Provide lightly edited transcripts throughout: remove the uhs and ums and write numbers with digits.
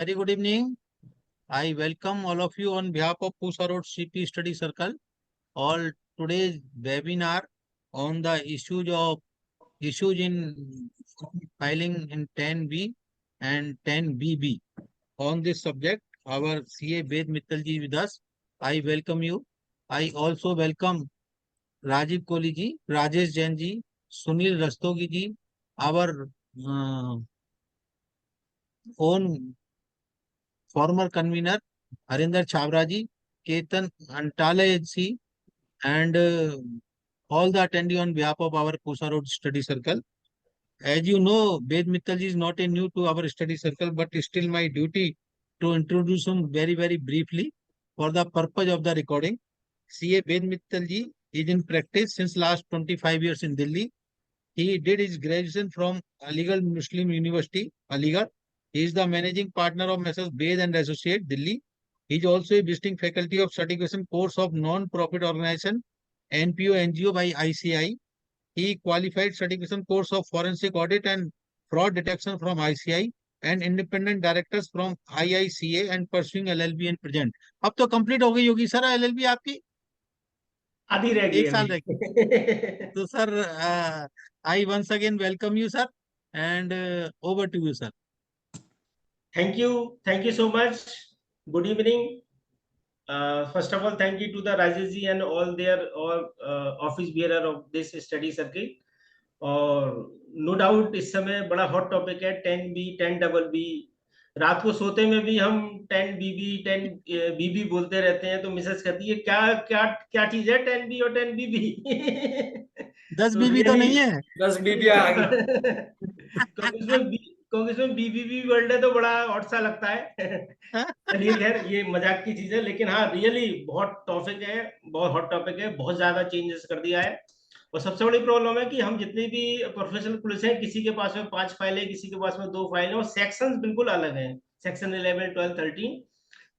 Very good evening. I welcome all of you on behalf of Pusa Road CP Study Circle. All today's webinar on the issues in filing in 10B and 10BB. On this subject, our CA Ved Mittal ji with us. I welcome you. I also welcome Rajiv Kohli ji, Rajesh Jain ji, Sunil Rastogi ji, our own former convener Harinder Chhabra ji, Ketan Antale ji, and all the attendee on behalf of our Pusa Road Study Circle. As you know, Ved Mittal ji is not a new to our study circle, but it's still my duty to introduce him very, very briefly for the purpose of the recording. CA Ved Mittal ji is in practice since last 25 years in Delhi. He did his graduation from Aligarh Muslim University, Aligarh. He is the managing partner of Messrs. Ved and Associate, Delhi. He is also a visiting faculty of certification course of non-profit organization NPO NGO by ICI. He qualified certification course of forensic audit and fraud detection from ICI and independent directors from IICA and pursuing LLB in present. अब तो complete हो गई होगी sir LLB आपकी? आधी रह गई 1 साल रह गई. तो sir I once again welcome you, sir, and over to you, sir. Thank you so much. Good evening. First of all, thank you to the Rajesh ji and all office bearer of this study circle. और no doubt इस समय बड़ा hot topic है 10B 10BB. रात को सोते में भी हम 10BB 10BB बोलते रहते हैं, तो मिसेस कहती है क्या क्या क्या चीज है 10B और 10BB. 10 बीबी तो नहीं है. 10 बीबी आ गई. क्योंकि इसमें बीबीबी वर्ल्ड है तो बड़ा हॉट सा लगता है. चलिए खैर ये मजाक की चीज है, लेकिन हाँ रियली बहुत टॉपिक है, बहुत हॉट टॉपिक है, बहुत ज्यादा चेंजेस कर दिया है. और सबसे बड़ी प्रॉब्लम है कि हम जितनी भी प्रोफेशनल पुलिस हैं, किसी के पास में 5 फाइलें, किसी के पास में 2 फाइलें, और सेक्शंस बिल्कुल अलग हैं, सेक्शन 11, 12, 13.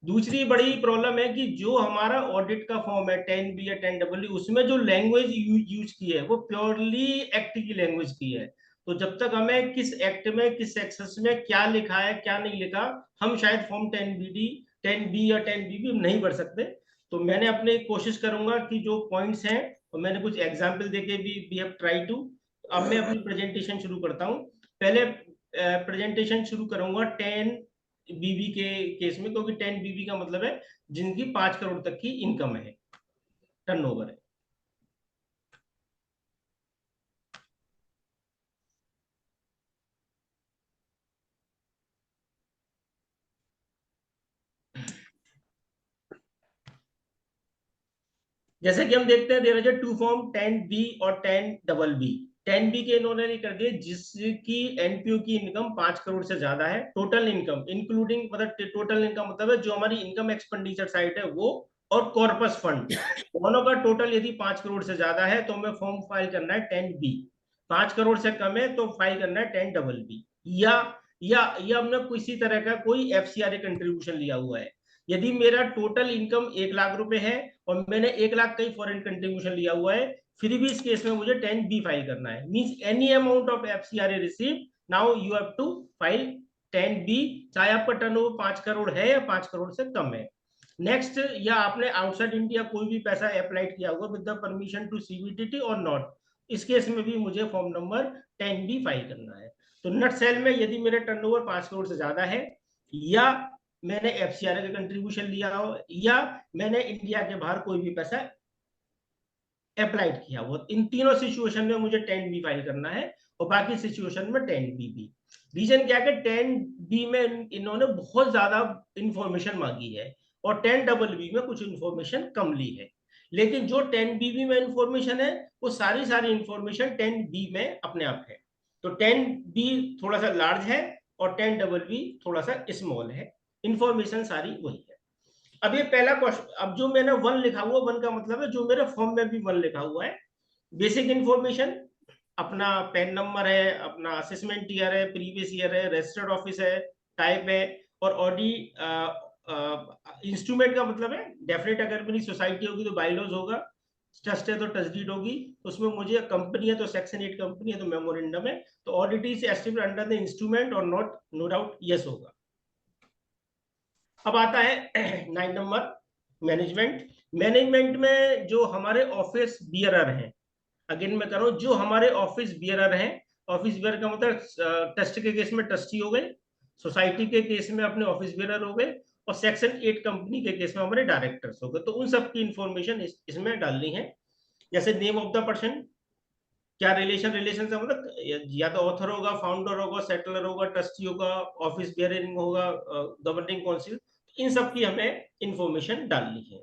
दूसरी बड़ी प्रॉब्लम है कि जो हमारा ऑडिट का फॉर्म है 10B या 10BB, उसमें जो लैंग्वेज यूज की है वो प्योरली एक्ट की लैंग्वेज की है. तो जब तक हमें किस एक्ट में किस सेक्शन में क्या लिखा है क्या नहीं लिखा, हम शायद फॉर्म 10B या 10BB नहीं भर सकते. तो मैंने अपने कोशिश करूंगा कि जो पॉइंट्स हैं, और मैंने कुछ एग्जाम्पल देके भी वी हैव ट्राई टू. अब मैं अपनी प्रेजेंटेशन शुरू करता हूं. पहले प्रेजेंटेशन शुरू करूंगा 10BB के केस में, क्योंकि 10BB का मतलब है जिनकी 5 करोड़ तक की इनकम है, टर्नओवर है. जैसे कि हम देखते हैं there is a two form 10B और 10BB. 10B के इन्होंने नहीं कर दिए जिसकी एनपीओ की इनकम 5 करोड़ से ज्यादा है, टोटल इनकम इंक्लूडिंग, मतलब टोटल इनकम मतलब है जो हमारी इनकम एक्सपेंडिचर साइड है वो, और कॉर्पस फंड, दोनों का टोटल यदि 5 करोड़ से ज्यादा है तो हमें फॉर्म फाइल करना है 10B. 5 करोड़ से कम है तो फाइल करना है 10BB. या हमने किसी तरह का कोई FCRA कंट्रीब्यूशन लिया हुआ है. यदि मेरा टोटल इनकम 1 लाख रुपए है और मैंने 1 लाख का ही फॉरेन कंट्रीब्यूशन लिया हुआ है, फिर भी इस केस में मुझे 10B फाइल करना है. Means any amount of FCRA receive, now you have to file 10B, चाहे आपका टर्नओवर 5 करोड़ है या 5 करोड़ से कम है. नेक्स्ट, या आपने आउटसाइड इंडिया कोई भी पैसा अप्लाइड किया हुआ with the permission to CBDT और नॉट, इस केस में भी मुझे फॉर्म नंबर 10B फाइल करना है. तो नट सेल में यदि मेरा टर्नओवर 5 करोड़ से ज्यादा है, या मैंने FCRA का कंट्रीब्यूशन लिया हो, या मैंने इंडिया के बाहर कोई भी पैसा अप्लाइड किया हो, इन तीनों सिचुएशन में मुझे 10B फाइल करना है, और बाकी सिचुएशन में 10BB. रीजन क्या है कि 10B में इन्होंने बहुत ज्यादा इंफॉर्मेशन मांगी है और 10BB में कुछ इंफॉर्मेशन कम ली है. लेकिन जो 10BB में इंफॉर्मेशन है वो सारी इंफॉर्मेशन 10B में अपने आप है. तो 10B थोड़ा सा लार्ज है और 10BB थोड़ा सा स्मॉल है, इंफॉर्मेशन सारी वही है. अब ये पहला क्वेश्चन, अब जो मैंने 1 लिखा हुआ, 1 का मतलब है जो मेरे फॉर्म में भी 1 लिखा हुआ है, बेसिक इंफॉर्मेशन, अपना पैन नंबर है, अपना असेसमेंट ईयर है, प्रीवियस ईयर है, रजिस्टर्ड ऑफिस है, टाइप है, और ऑडिट इंस्ट्रूमेंट का मतलब है डेफिनेट, अगर मेरी सोसाइटी होगी तो बाइलॉज होगा, ट्रस्ट है तो ट्रस्ट होगी, उसमें मुझे कंपनी है तो सेक्शन 8 कंपनी है तो मेमोरेंडम है, तो audit is estimated under the instrument और नॉट, नो डाउट यस होगा. अब आता है 9 नंबर, मैनेजमेंट। मैनेजमेंट में जो हमारे ऑफिस बियरर हैं, अगेन मैं कह रहा हूं, जो हमारे ऑफिस बियरर हैं, ऑफिस बियर का मतलब ट्रस्ट के केस में ट्रस्टी हो गए, सोसाइटी के केस में अपने ऑफिस बियरर हो गए, और सेक्शन 8 कंपनी के केस में हमारे डायरेक्टर्स हो गए। तो उन सब की इंफॉर्मेशन इसमें डालनी है। जैसे नेम ऑफ द पर्सन, क्या रिलेशन, रिलेशन से मतलब या तो ऑथर होगा, फाउंडर होगा, सेटलर होगा, ट्रस्टी होगा, ऑफिस बियरिंग होगा, गवर्निंग काउंसिल, इन सब की हमें इंफॉर्मेशन डालनी है।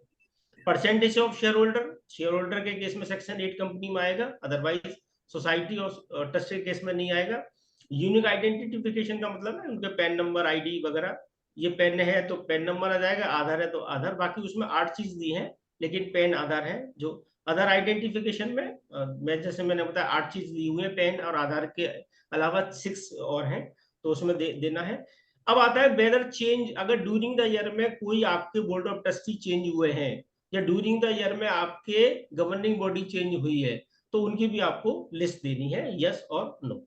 Percentage of share holder, share holder के केस में सेक्शन 8 कंपनी में आएगा, अदरवाइज सोसाइटी और ट्रस्ट के केस में नहीं आएगा। यूनिक आइडेंटिफिकेशन का मतलब है उनके पैन नंबर, आईडी वगैरह, ये पेन है तो पेन नंबर आ जाएगा, आधार है तो आधार, बाकी उसमें 8 चीज दी है, लेकिन पेन आधार है। जो अदर आइडेंटिफिकेशन में मैं जैसे मैंने बताया 8 चीज दी हुई है, पेन और आधार के अलावा 6 और हैं, तो उसमें देना है। अब आता है वेदर चेंज, अगर ड्यूरिंग द ईयर में कोई आपके बोर्ड ऑफ ट्रस्टी चेंज हुए हैं, या ड्यूरिंग द ईयर में आपके गवर्निंग बॉडी चेंज हुई है, तो उनकी भी आपको लिस्ट देनी है, यस और नो।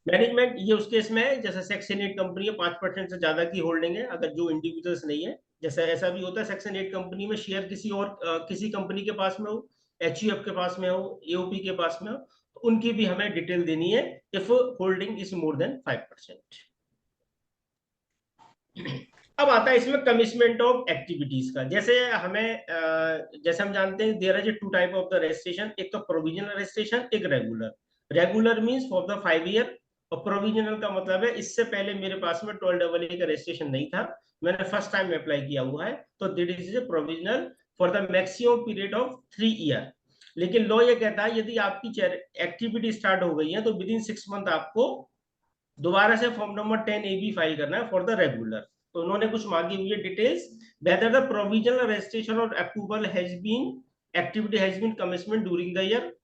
मैनेजमेंट ये उस केस में है जैसे सेक्शन 8 कंपनी है, 5% से ज्यादा की होल्डिंग है, अगर जो इंडिविजुअल्स नहीं है। जैसे ऐसा भी होता है सेक्शन 8 कंपनी में शेयर किसी और किसी कंपनी के पास में हो, एचयूएफ के पास में हो, एओपी के पास में हो, तो उनकी भी हमें डिटेल देनी है if holding is more than 5%। अब आता है इसमें कमिटमेंट ऑफ एक्टिविटीज का। जैसे हमें जैसे हम जानते हैं there is two type of the registration, एक तो प्रोविजनल रजिस्ट्रेशन, एक regular. Regular means for the 5 year, और प्रोविजनल का मतलब है इससे पहले मेरे पास में 12AA का रजिस्ट्रेशन नहीं था, मैंने फर्स्ट टाइम अप्लाई किया हुआ है, तो that is a provisional for the maximum period of 3 year. लेकिन लॉ ये कहता है यदि आपकी एक्टिविटी स्टार्ट हो गई है तो विद इन 6 मंथ आपको दोबारा से फॉर्म नंबर 10AB फाइल करना है फॉर द रेगुलर। तो उन्होंने कुछ मांगी हुई है details, whether the provisional registration और approval has been, activity has been commitment during the year,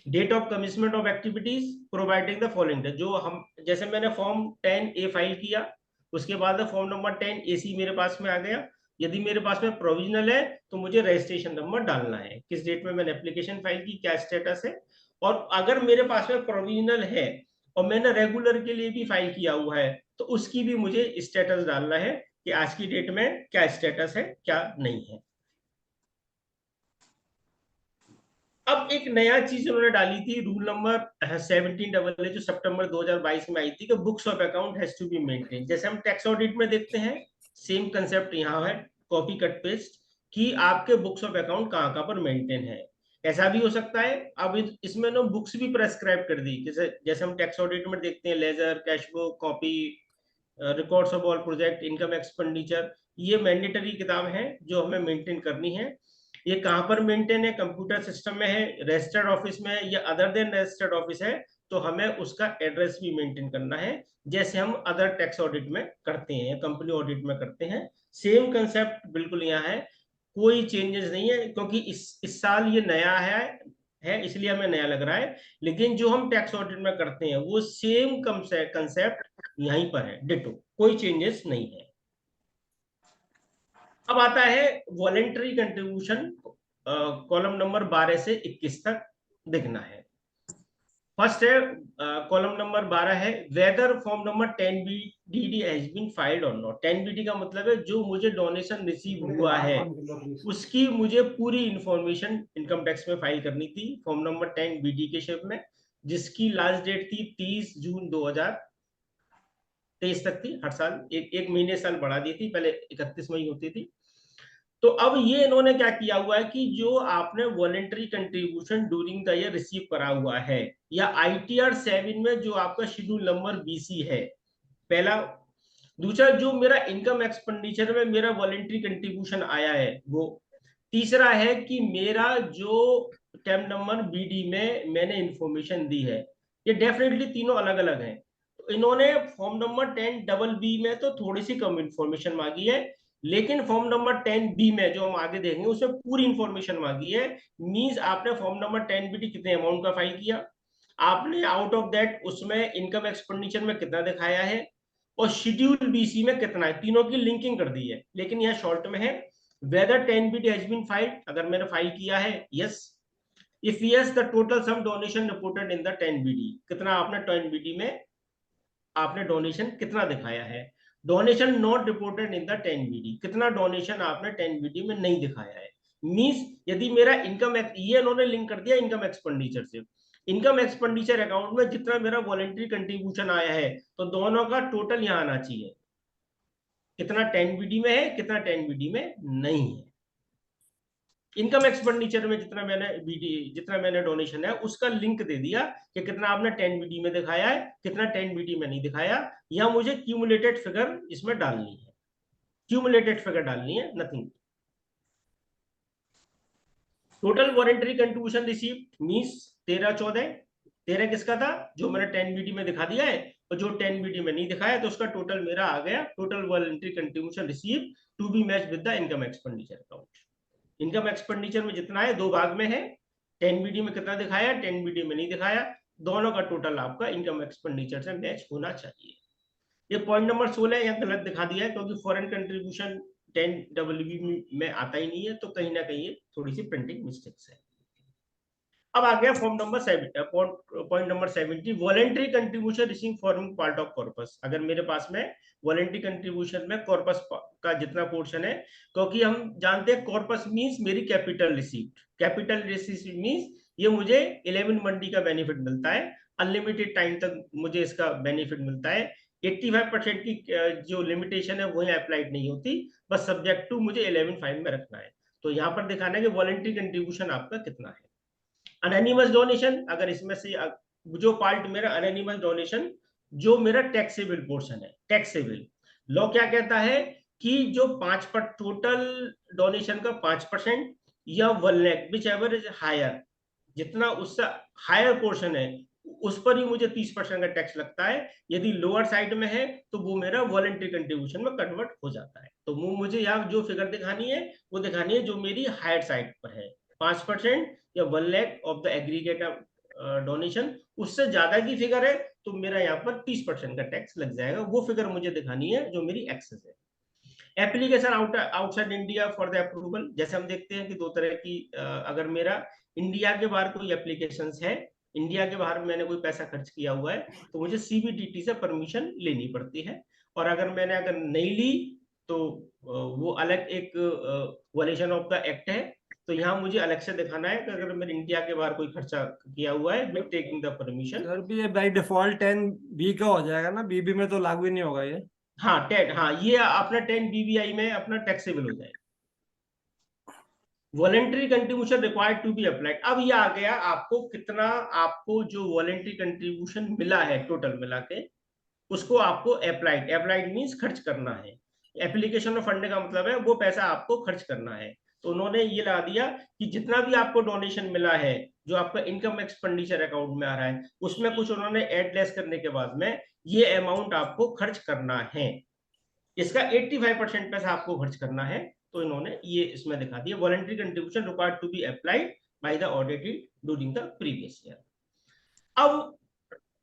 date of commitment of activities providing the following. जो हम जैसे मैंने फॉर्म 10A फाइल किया, उसके बाद फॉर्म नंबर 10AC मेरे पास में आ गया। यदि मेरे पास में प्रोविजनल है तो मुझे रजिस्ट्रेशन नंबर डालना है, किस डेट में मैंने एप्लीकेशन फाइल की, क्या स्टेटस है। और अगर मेरे पास में प्रोविजनल है और मैंने रेगुलर के लिए भी फाइल किया हुआ है, तो उसकी भी मुझे स्टेटस डालना है कि आज की डेट में क्या स्टेटस है, क्या नहीं है। अब एक नया चीज उन्होंने डाली थी, रूल नंबर 17AA जो सितंबर 2022 में आई थी, कि books of account has to be maintain. जैसे हम टैक्स ऑडिट में देखते हैं, सेम कंसेप्ट यहाँ है, कॉपी कट पेस्ट, कि आपके बुक्स ऑफ अकाउंट कहाँ कहाँ पर मेंटेन है। ऐसा भी हो सकता है, अब इसमें ना बुक्स भी प्रेस्क्राइब कर दी, जैसे जैसे हम टैक्स ऑडिट में देखते हैं ledger, cash book, copy, records of all project, income expenditure, ये मैंडेटरी किताब है जो हमें मेंटेन करनी है। ये कहाँ पर मेंटेन है, कंप्यूटर सिस्टम में है, रजिस्टर्ड ऑफिस में है, या अदर देन रजिस्टर्ड ऑफिस है, तो हमें उसका एड्रेस भी मेंटेन करना है, जैसे हम अदर टैक्स ऑडिट में करते हैं या कंपनी ऑडिट में करते हैं। सेम कंसेप्ट बिल्कुल यहाँ है, कोई चेंजेस नहीं है, क्योंकि इस साल ये नया है इसलिए हमें नया लग रहा है, लेकिन जो हम टैक्स ऑडिट में करते हैं वो सेम कंसेप्ट यहीं पर है, डिटो, कोई चेंजेस नहीं है। अब आता है वॉलेंटरी कंट्रीब्यूशन, कॉलम नंबर 12 से 21 तक देखना है। फर्स्ट है कॉलम नंबर 12 है, whether form number 10BD has been filed और नॉट। 10BD का मतलब है जो मुझे डोनेशन रिसीव हुआ है उसकी मुझे पूरी इंफॉर्मेशन इनकम टैक्स में फाइल करनी थी, फॉर्म नंबर 10BD के शेप में, जिसकी लास्ट डेट थी 30 जून 2023 तक थी। हर साल एक महीने साल बढ़ा दी थी, पहले 31 मई होती थी। तो अब ये इन्होंने क्या किया हुआ है कि जो आपने voluntary contribution during the year receive करा हुआ है, या ITR 7 में जो आपका शेड्यूल नंबर BC है, पहला। दूसरा, जो मेरा इनकम एक्सपेंडिचर में मेरा वॉलेंटरी कंट्रीब्यूशन आया है वो। तीसरा है कि मेरा जो टैब नंबर BD में मैंने इंफॉर्मेशन दी है, ये डेफिनेटली तीनों अलग अलग हैं। तो इन्होंने फॉर्म नंबर 10BB में तो थोड़ी सी कम इंफॉर्मेशन मांगी है, लेकिन फॉर्म नंबर 10B में जो हम आगे देखेंगे उसमें पूरी इंफॉर्मेशन मांगी है। मींस आपने फॉर्म नंबर 10BD कितने अमाउंट का फाइल किया, आपने आउट ऑफ दैट उसमें इनकम एक्सपेंडिचर में कितना दिखाया है, और शेड्यूल BC में कितना है, तीनों की लिंकिंग कर दी है। लेकिन यह शॉर्ट में है, weather 10BD has been filed, अगर मैंने फाइल किया है yes, if yes the total sum donation reported in the 10BD, कितना आपने 10BD में आपने डोनेशन कितना दिखाया है। Donation not reported in the 10BD, कितना डोनेशन आपने 10BD में नहीं दिखाया है। मींस यदि मेरा इनकम, ये इन्होंने लिंक कर दिया इनकम एक्सपेंडिचर से, इनकम एक्सपेंडिचर अकाउंट में जितना मेरा वॉलंटरी कंट्रीब्यूशन आया है तो दोनों का टोटल यहाँ आना चाहिए, कितना 10BD में है, कितना 10BD में नहीं है। इनकम एक्सपेंडिचर में जितना मैंने डोनेशन है उसका लिंक दे दिया कि कितना आपने 10BD में दिखाया है, कितना 10BD में नहीं दिखाया, या मुझे क्यूमुलेटेड फिगर इसमें डालनी है, क्यूमुलेटेड फिगर डालनी है, nothing. Total voluntary contribution received means 13-14, 13 किसका था, जो मैंने 10BD में दिखा दिया है, और जो 10BD में नहीं दिखाया तो उसका टोटल मेरा आ गया, total voluntary contribution received to be match with the income expenditure account. Income expenditure में जितना है दो भाग में है, 10BD में कितना दिखाया, 10BD में नहीं दिखाया, दोनों का टोटल आपका इनकम एक्सपेंडिचर से मैच होना चाहिए। ये पॉइंट नंबर 16 यहाँ गलत दिखा दिया है क्योंकि फॉरेन कंट्रीब्यूशन 10WB में आता ही नहीं है, तो कहीं ना कहीं थोड़ी सी प्रिंटिंग मिस्टेक्स है। अब आ गया form number 7, point number 70, voluntary contribution receiving forming part of corpus. अगर मेरे पास में वॉलंटरी कंट्रीब्यूशन में कॉर्पस का जितना पोर्शन है, क्योंकि हम जानते हैं कॉर्पस मींस मेरी capital receipt, capital receipt means ये मुझे 11 मंडी का बेनिफिट मिलता है, अनलिमिटेड टाइम तक मुझे इसका बेनिफिट मिलता है। 85% की जो लिमिटेशन है वही अप्लाइड नहीं होती, बस सब्जेक्ट टू मुझे 11.5 में रखना है। तो यहाँ पर दिखाना है कि वॉलंटरी कंट्रीब्यूशन आपका कितना है। अनोनिमस डोनेशन, अगर इसमें से जो पार्ट मेरा अनोनिमस डोनेशन, जो मेरा टैक्सेबल पोर्शन है, टैक्सेबल लॉ क्या कहता है कि जो 5% टोटल डोनेशन का 5% या 1 lakh whichever is higher, जितना उससे हायर पोर्शन है उस पर ही मुझे 30% का टैक्स लगता है। यदि लोअर साइड में है तो वो मेरा वॉलंटरी कंट्रीब्यूशन में कन्वर्ट हो जाता है। तो मुझे यहाँ जो फिगर दिखानी है वो दिखानी है जो मेरी हायर साइड पर है, 5% या 1 lakh of the aggregate donation, उससे ज्यादा की फिगर है तो मेरा यहाँ पर 30% का टैक्स लग जाएगा। वो फिगर मुझे दिखानी है जो मेरी एक्सेस है। Application outside India for the approval, जैसे हम देखते हैं कि दो तरह की, अगर मेरा इंडिया के बाहर कोई एप्लीकेशन है, इंडिया के बाहर मैंने कोई पैसा खर्च किया हुआ है तो मुझे CBDT से परमिशन लेनी पड़ती है, और अगर नहीं ली तो वो अलग एक वायलेशन ऑफ द एक्ट है। तो यहाँ मुझे अलग से दिखाना है कि अगर मैंने इंडिया के बाहर कोई खर्चा किया हुआ है with taking the permission. Sir भी ये बाई डिफॉल्ट 10B का हो जाएगा ना, BB में तो लागू ही नहीं होगा ये। हाँ 10, हाँ ये अपना 10 BBI में अपना टैक्सेबल हो जाएगा। Voluntary contribution required to be applied, अब ये आ गया आपको कितना, आपको जो वॉलेंट्री कंट्रीब्यूशन मिला है टोटल मिला के उसको आपको अप्लाइड, अप्लाइड मींस खर्च करना है, एप्लीकेशन ऑफ फंड का मतलब है वो पैसा आपको खर्च करना है। तो उन्होंने ये ला दिया कि जितना भी आपको डोनेशन मिला है जो आपका इनकम एक्सपेंडिचर अकाउंट में आ रहा है उसमें कुछ उन्होंने एड लेस करने के बाद में ये अमाउंट आपको खर्च करना है, इसका 85% पैसा आपको खर्च करना है। तो इन्होंने ये इसमें दिखा दिया, voluntary contribution required to be applied by the audited during the previous year.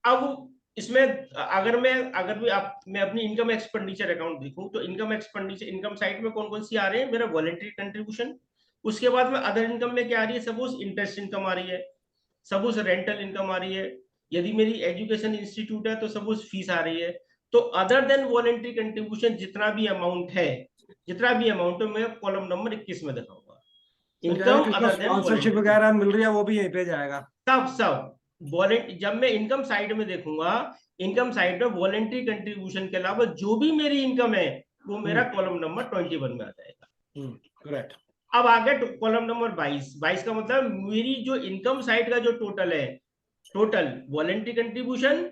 अब इसमें अगर भी मैं अपनी इनकम एक्सपेंडिचर अकाउंट देखूं तो इनकम एक्सपेंडिचर, इनकम साइड में कौन कौन सी आ रहे हैं, मेरा वॉलंटरी कंट्रीब्यूशन, उसके बाद में अदर इनकम में क्या आ रही है, सपोज इंटरेस्ट इनकम आ रही है, सपोज रेंटल इनकम आ रही है, यदि मेरी एजुकेशन इंस्टीट्यूट है तो सपोज फीस आ रही है। तो अदर देन वॉलंटरी कंट्रीब्यूशन जितना भी अमाउंट है मैं कॉलम नंबर 21 में दिखाऊंगा, इनकम अदर देन स्पॉन्सरशिप वगैरह मिल रही है वो भी यहीं पे जाएगा। सब जब मैं इनकम साइड में देखूंगा, इनकम साइड में वॉलंटरी कंट्रीब्यूशन के अलावा जो भी मेरी इनकम है वो मेरा कॉलम नंबर 21 में आ जाएगा। करेक्ट। अब आ गया कॉलम नंबर 22 का मतलब मेरी जो इनकम साइड का जो टोटल है, total voluntary contribution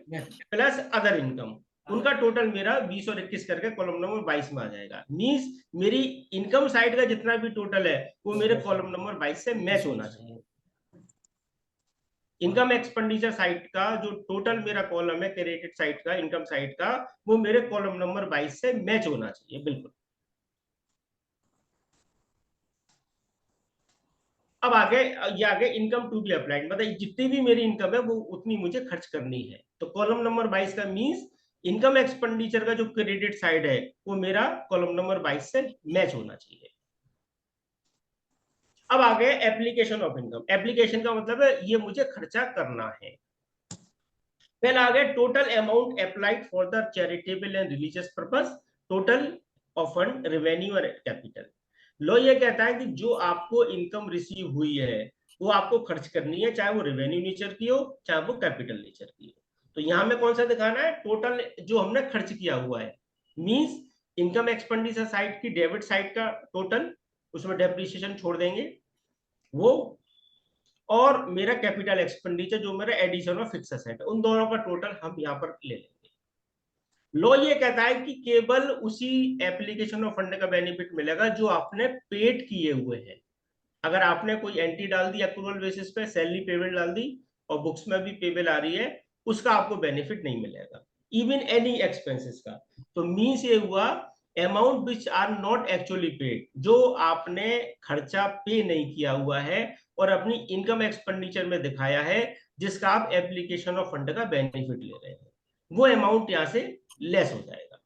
plus other income, उनका टोटल मेरा 20 और 21 करके कॉलम नंबर 22 में आ जाएगा। मींस मेरी इनकम साइड का जितना भी टोटल है वो मेरे कॉलम नंबर 22 से मैच होना चाहिए। इनकम एक्सपेंडिचर साइड का जो टोटल मेरा कॉलम है क्रेडिट साइड का, इनकम साइड का, वो मेरे कॉलम नंबर 22 से मैच होना चाहिए बिल्कुल। अब आगे इनकम टू बी अप्लाइड, मतलब जितनी भी मेरी इनकम है वो उतनी मुझे खर्च करनी है। तो कॉलम नंबर 22 का मींस इनकम एक्सपेंडिचर का जो क्रेडिट साइड है वो मेरा कॉलम नंबर 22 से मैच होना चाहिए। अब आ गए एप्लीकेशन ऑफ इनकम, एप्लीकेशन का मतलब है ये मुझे खर्चा करना है। फिर आ गए total amount applied for the charitable and religious purpose, total of fund, revenue और कैपिटल। लॉ ये कहता है कि जो आपको इनकम रिसीव हुई है वो आपको खर्च करनी है, चाहे वो रेवेन्यू नेचर की हो चाहे वो कैपिटल नेचर की हो। तो यहां में कौन सा दिखाना है, टोटल जो हमने खर्च किया हुआ है, मींस इनकम एक्सपेंडिचर साइड की डेबिट साइड का टोटल, उसमें डेप्रिसिएशन छोड़ देंगे वो, और मेरा कैपिटल एक्सपेंडिचर जो मेरा एडिशन ऑफ फिक्स एसेट, उन दोनों का टोटल हम यहाँ पर ले लेंगे। लॉ ये कहता है कि केवल उसी एप्लीकेशन ऑफ फंड का बेनिफिट मिलेगा जो आपने पेड किए हुए हैं। अगर आपने कोई एंट्री डाल दी अक्रूवल बेसिस पे, सैलरी पेबल डाल दी और बुक्स में भी पेबल आ रही है, उसका आपको बेनिफिट नहीं मिलेगा, इवन एनी एक्सपेंसेस का। तो मीन्स ये हुआ amount which are not actually paid, जो आपने खर्चा पे नहीं किया हुआ है और अपनी इनकम एक्सपेंडिचर में दिखाया है, जिसका आप एप्लीकेशन ऑफ फंड का बेनिफिट ले रहे हैं, वो अमाउंट यहां से लेस हो जाएगा।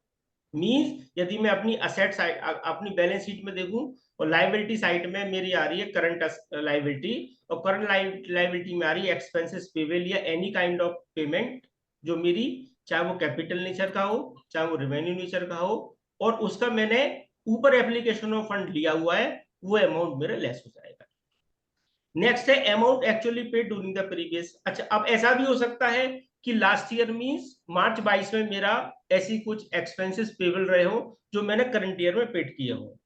मींस यदि मैं अपनी असेट साइड, अपनी बैलेंस शीट में देखूं और लाइबिलिटी साइड में मेरी आ रही है करंट लाइबिलिटी, और करंट लाइबिलिटी में आ रही है एक्सपेंसेस पेबल या एनी काइंड ऑफ पेमेंट जो मेरी, चाहे वो कैपिटल नेचर का हो चाहे वो रेवेन्यू नेचर का हो, और उसका मैंने ऊपर एप्लीकेशन ऑफ फंड लिया हुआ है, वो अमाउंट मेरा लेस हो जाएगा। नेक्स्ट है amount actually paid during the previous. अच्छा, अब ऐसा भी हो सकता है कि लास्ट ईयर मींस मार्च 22 में मेरा ऐसी कुछ एक्सपेंसेस पेबल रहे हो जो मैंने करंट ईयर में पेड किए हो,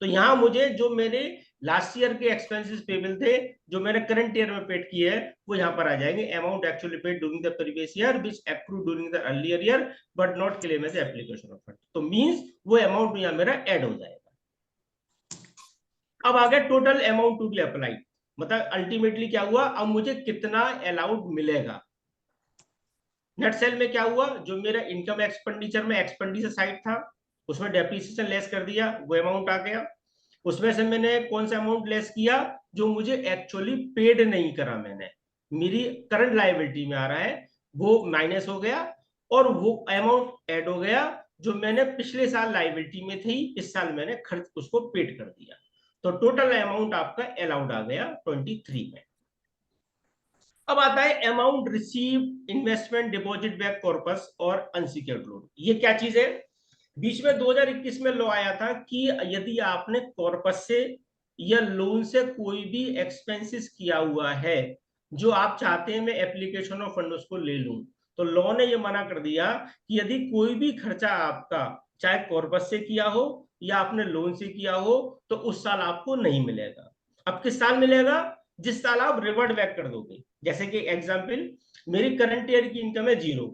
तो यहां मुझे जो मेरे लास्ट ईयर के एक्सपेंसेस पेबल थे जो मैंने करंट ईयर में पेड किए हैं, वो यहां पर आ जाएंगे, amount actually paid during the previous year which accrued during the earlier year but not claim as application of fund. तो मींस वो अमाउंट यहां मेरा ऐड हो जाएगा। अब आ गया total amount to be applied, मतलब अल्टीमेटली क्या हुआ, अब मुझे कितना अलाउड मिलेगा। नेट सेल में क्या हुआ, जो मेरा इनकम एक्सपेंडिचर में एक्सपेंडिचर साइड था उसमें डेप्रिसिएशन लेस कर दिया, वो अमाउंट आ गया। उसमें से मैंने कौन सा अमाउंट लेस किया, जो मुझे एक्चुअली पेड नहीं करा मैंने, मेरी करंट लायबिलिटी में आ रहा है, वो माइनस हो गया, और वो अमाउंट ऐड हो गया जो मैंने पिछले साल लायबिलिटी में थी, इस साल मैंने खर्च उसको पेड कर दिया। तो टोटल अमाउंट आपका अलाउड आ गया 23 में। अब आता है amount receive investment deposit back corpus और अनसिक्योर्ड लोन। ये क्या चीज है, बीच में 2021 में लॉ आया था कि यदि आपने कॉर्पस से या लोन से कोई भी एक्सपेंसेस किया हुआ है जो आप चाहते हैं मैं एप्लीकेशन ऑफ फंड उसको ले लूं, तो लॉ ने ये मना कर दिया कि यदि कोई भी खर्चा आपका चाहे कॉर्पस से किया हो या आपने लोन से किया हो तो उस साल आपको नहीं मिलेगा। अब किस साल मिलेगा, जिस साल आप रिवर्ट बैक कर दोगे। जैसे कि एग्जांपल, मेरी करंट ईयर की इनकम है 0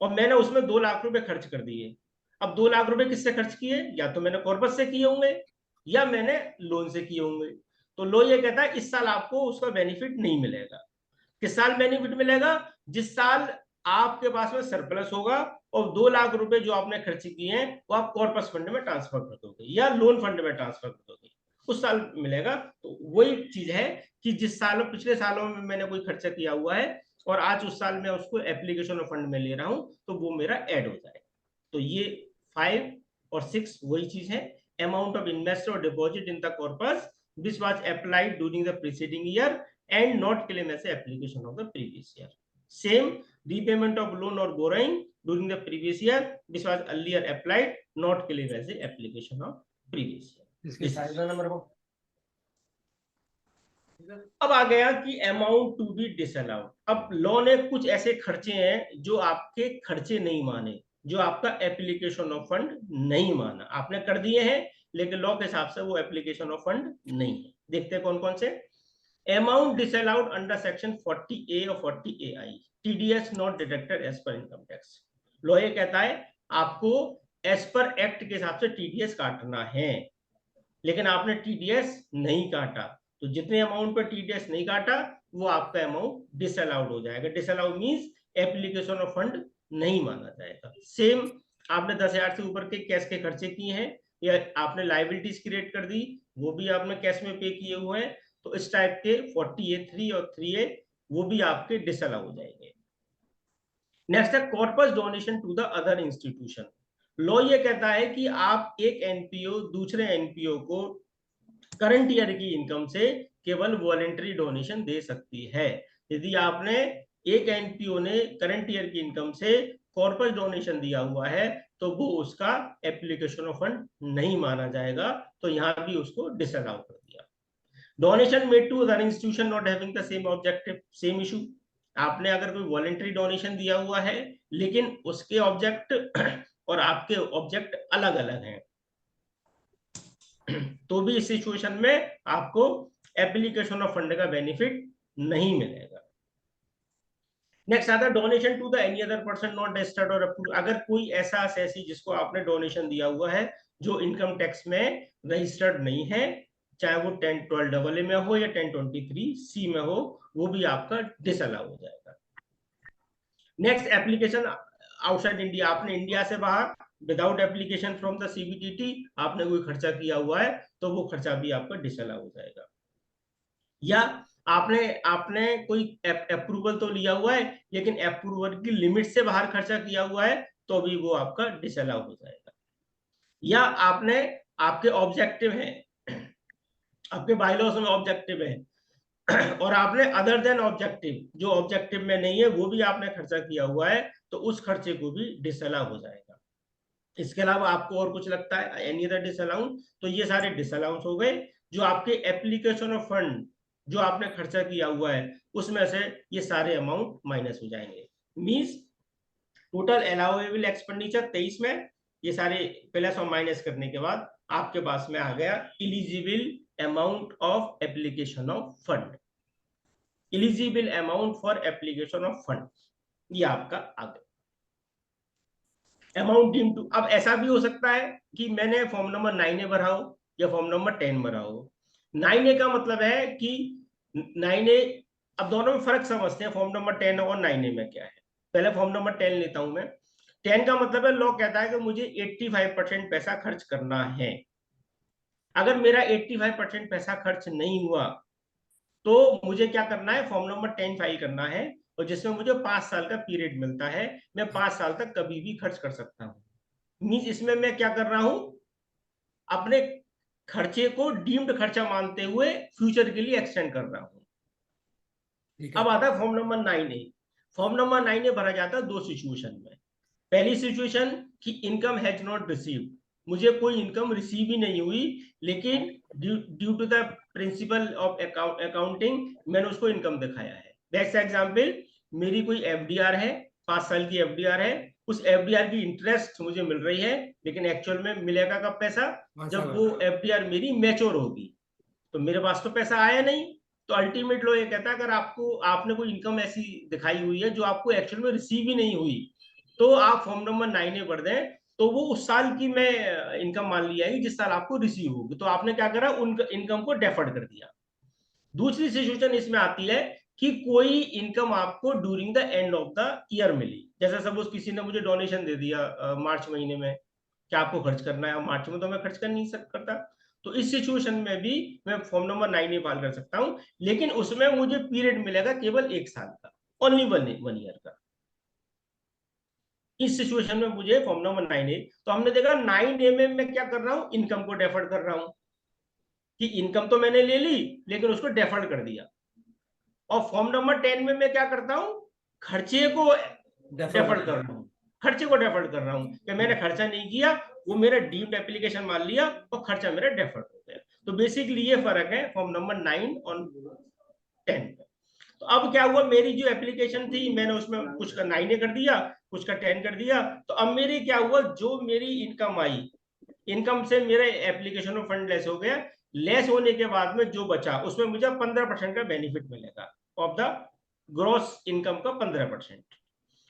और मैंने उसमें 2 लाख रुपए खर्च कर दिए। अब 2 लाख रुपए किससे खर्च किए, या तो मैंने कॉर्पस से किए होंगे या मैंने लोन से किए होंगे। तो लो ये कहता है इस साल आपको उसका बेनिफिट नहीं मिलेगा। किस साल बेनिफिट मिलेगा, जिस साल आपके पास में सरप्लस होगा और 2 लाख रुपए जो आपने खर्च किए हैं वो आप कॉर्पस फंड में ट्रांसफर कर दोगे या लोन फंड में ट्रांसफर कर दोगे, उस साल मिलेगा। तो वही चीज है कि जिस सालों पिछले सालों में मैंने कोई खर्चा किया हुआ है और आज उस साल में उसको एप्लीकेशन ऑफ फंड में ले रहा हूं तो वो मेरा ऐड हो जाएगा। तो ये 5 और 6 वही चीज है, अमाउंट ऑफ इन्वेस्टर और deposit in the corpus which was applied during the preceding year and not claim as a application of the previous year. Same repayment of loan or borrowing during the previous year which was earlier applied, not claim as a application of previous year. इसके side number को अब आ गया कि amount to B disallowed. अब law ने कुछ ऐसे खर्चे हैं जो आपके खर्चे नहीं माने, जो आपका एप्लीकेशन ऑफ फंड नहीं माना, आपने कर दिए हैं लेकिन लॉ के हिसाब से वो एप्लीकेशन ऑफ फंड नहीं है। देखते हैं कौन कौन से amount disallowed under section 40A और 40AI, TDS not deducted as per income tax. Law ये कहता है आपको एज पर एक्ट के हिसाब से टीडीएस काटना है, लेकिन आपने टीडीएस नहीं काटा, तो जितने अमाउंट पर टीडीएस नहीं काटा वो आपका अमाउंट डिसअलाउड हो जाएगा। Disallowed means application of fund नहीं माना जाएगा। सेम आपने 10,000 से ऊपर के कैश के खर्चे किए हैं या आपने लायबिलिटीज क्रिएट कर दी, वो भी आपने कैश में पे किए हुए हैं, तो इस टाइप के 40A3 और 3A वो भी आपके डिसअलाउ हो जाएंगे। नेक्स्ट है corpus donation to the other institution. Law ये कहता है कि आप एक एनपीओ दूसरे एनपीओ को करंट ईयर की इनकम से केवल वॉलेंटरी डोनेशन दे सकती है। यदि आपने एक एनपीओ ने करंट ईयर की इनकम से कॉर्पस डोनेशन दिया हुआ है तो वो उसका एप्लीकेशन ऑफ फंड नहीं माना जाएगा, तो यहाँ भी उसको डिसअलाउ कर दिया। Donation made to other institution not having the same objective, same issue. आपने अगर कोई वॉलेंटरी डोनेशन दिया हुआ है लेकिन उसके ऑब्जेक्ट और आपके ऑब्जेक्ट अलग अलग हैं, तो भी इस सिचुएशन में आपको एप्लीकेशन ऑफ फंड का बेनिफिट नहीं मिलेगा। नेक्स्ट आता है donation to the any other person not registered और अप्रूव्ड। अगर कोई ऐसा असेसी जिसको आपने डोनेशन दिया हुआ है जो इनकम टैक्स में रजिस्टर्ड नहीं है, चाहे वो 1012 में हो या 1023C में हो, वो भी आपका डिसअलाउ हो जाएगा। Next application outside India. आपने इंडिया से बाहर without application from the CBDT आपने कोई खर्चा किया हुआ है तो वो खर्चा भी आपका डिसअलाउ हो जाएगा। या आपने कोई अप्रूवल तो लिया हुआ है लेकिन अप्रूवल की लिमिट से बाहर खर्चा किया हुआ है तो भी वो आपका डिसअलाउ हो जाएगा। या आपने आपके ऑब्जेक्टिव है, आपके बायलॉज में ऑब्जेक्टिव है और आपने अदर देन ऑब्जेक्टिव, जो ऑब्जेक्टिव में नहीं है वो भी आपने खर्चा किया हुआ है, तो उस खर्चे को भी डिसअलाउ हो जाएगा। इसके अलावा आपको और कुछ लगता है एनी अदर डिसअलाउंस, तो ये सारे डिसअलाउंस हो गए। जो आपके एप्लीकेशन ऑफ फंड जो आपने खर्चा किया हुआ है उसमें से ये सारे अमाउंट माइनस हो जाएंगे। मींस टोटल अलाउएबल एक्सपेंडिचर 23 में ये सारे प्लस और माइनस करने के बाद आपके पास में आ गया eligible amount of application of fund, eligible amount for application of fund, ये आपका आ गया अमाउंट डीम टू। अब ऐसा भी हो सकता है कि मैंने फॉर्म नंबर 9A भरा हो या फॉर्म नंबर 10 भरा हो। 9A का मतलब है कि 9A, अब दोनों में फर्क समझते हैं फॉर्म नंबर 10 और 9A में क्या है। पहले फॉर्म नंबर 10 लेता हूं मैं। 10 का मतलब है लॉ कहता है कि मुझे 85% पैसा खर्च करना है। अगर मेरा 85% पैसा खर्च नहीं हुआ तो मुझे क्या करना है, फॉर्म नंबर 10 फाइल करना है और जिसमें मुझे 5 साल का पीरियड मिलता है। मैं 5 साल तक कभी भी खर्च कर सकता हूं। मींस इसमें मैं क्या कर रहा हूं, अपने खर्चे को डीम्ड खर्चा मानते हुए फ्यूचर के लिए एक्सटेंड कर रहा हूं। अब आता है form number 9A। Form number 9A भरा जाता है दो सिचुएशन में। पहली सिचुएशन कि इनकम हैज नॉट रिसीव्ड, मुझे कोई इनकम रिसीव ही नहीं हुई लेकिन due to the principle of accounting मैंने उसको इनकम दिखाया है। बेस्ट एग्जांपल, मेरी कोई FDR है, 5 साल की FDR है, उस FDR की इंटरेस्ट मुझे मिल रही है लेकिन एक्चुअल में मिलेगा कब पैसा, जब वो FDR मेरी मैच्योर होगी। तो मेरे पास तो पैसा आया नहीं। तो अल्टीमेट लॉ ये कहता है अगर आपने कोई इनकम ऐसी दिखाई हुई है जो आपको एक्चुअल में रिसीव ही नहीं हुई, तो आप फॉर्म नंबर 9A भर दें, तो वो उस साल की मैं इनकम मान ली जाएगी जिस साल आपको रिसीव होगी। तो आपने क्या करा, उन इनकम को डेफर्ड कर दिया। दूसरी सिचुएशन इसमें आती है कि कोई इनकम आपको during the end of the year मिली। जैसे सपोज किसी ने मुझे डोनेशन दे दिया मार्च महीने में, क्या आपको खर्च करना है, मार्च में तो मैं खर्च कर नहीं सकता। तो इस सिचुएशन में भी मैं फॉर्म नंबर 9A फाइल कर सकता हूं, लेकिन उसमें मुझे पीरियड मिलेगा केवल 1 साल का, ओनली 1 ईयर का। इस सिचुएशन में मुझे फॉर्म नंबर 9A, तो हमने देखा 9A में मैं क्या कर रहा हूं, इनकम को डेफर्ड कर रहा हूं कि इनकम तो मैंने ले ली लेकिन उसको डेफर्ड कर दिया। और फॉर्म नंबर 10 में मैं क्या करता हूं, खर्चे को डेफर्ड कर रहा हूं, खर्चे को डेफर्ड कर रहा हूं कि मैंने खर्चा नहीं किया, वो मेरा डीम्ड एप्लीकेशन मान लिया और खर्चा मेरा डेफर्ड हो गया। तो बेसिकली ये फर्क है फॉर्म नंबर 9 और 10 का। तो अब क्या हुआ, मेरी जो एप्लीकेशन थी मैंने उसमें कुछ का 9A कर दिया, कुछ का 10 कर दिया। तो अब मेरी क्या हुआ, जो मेरी इनकम आई, इनकम से मेरा एप्लीकेशन में फंड लेस हो गया। लेस होने के बाद में जो बचा उसमें मुझे 15% का बेनिफिट मिलेगा ऑफ द ग्रॉस इनकम का 15%।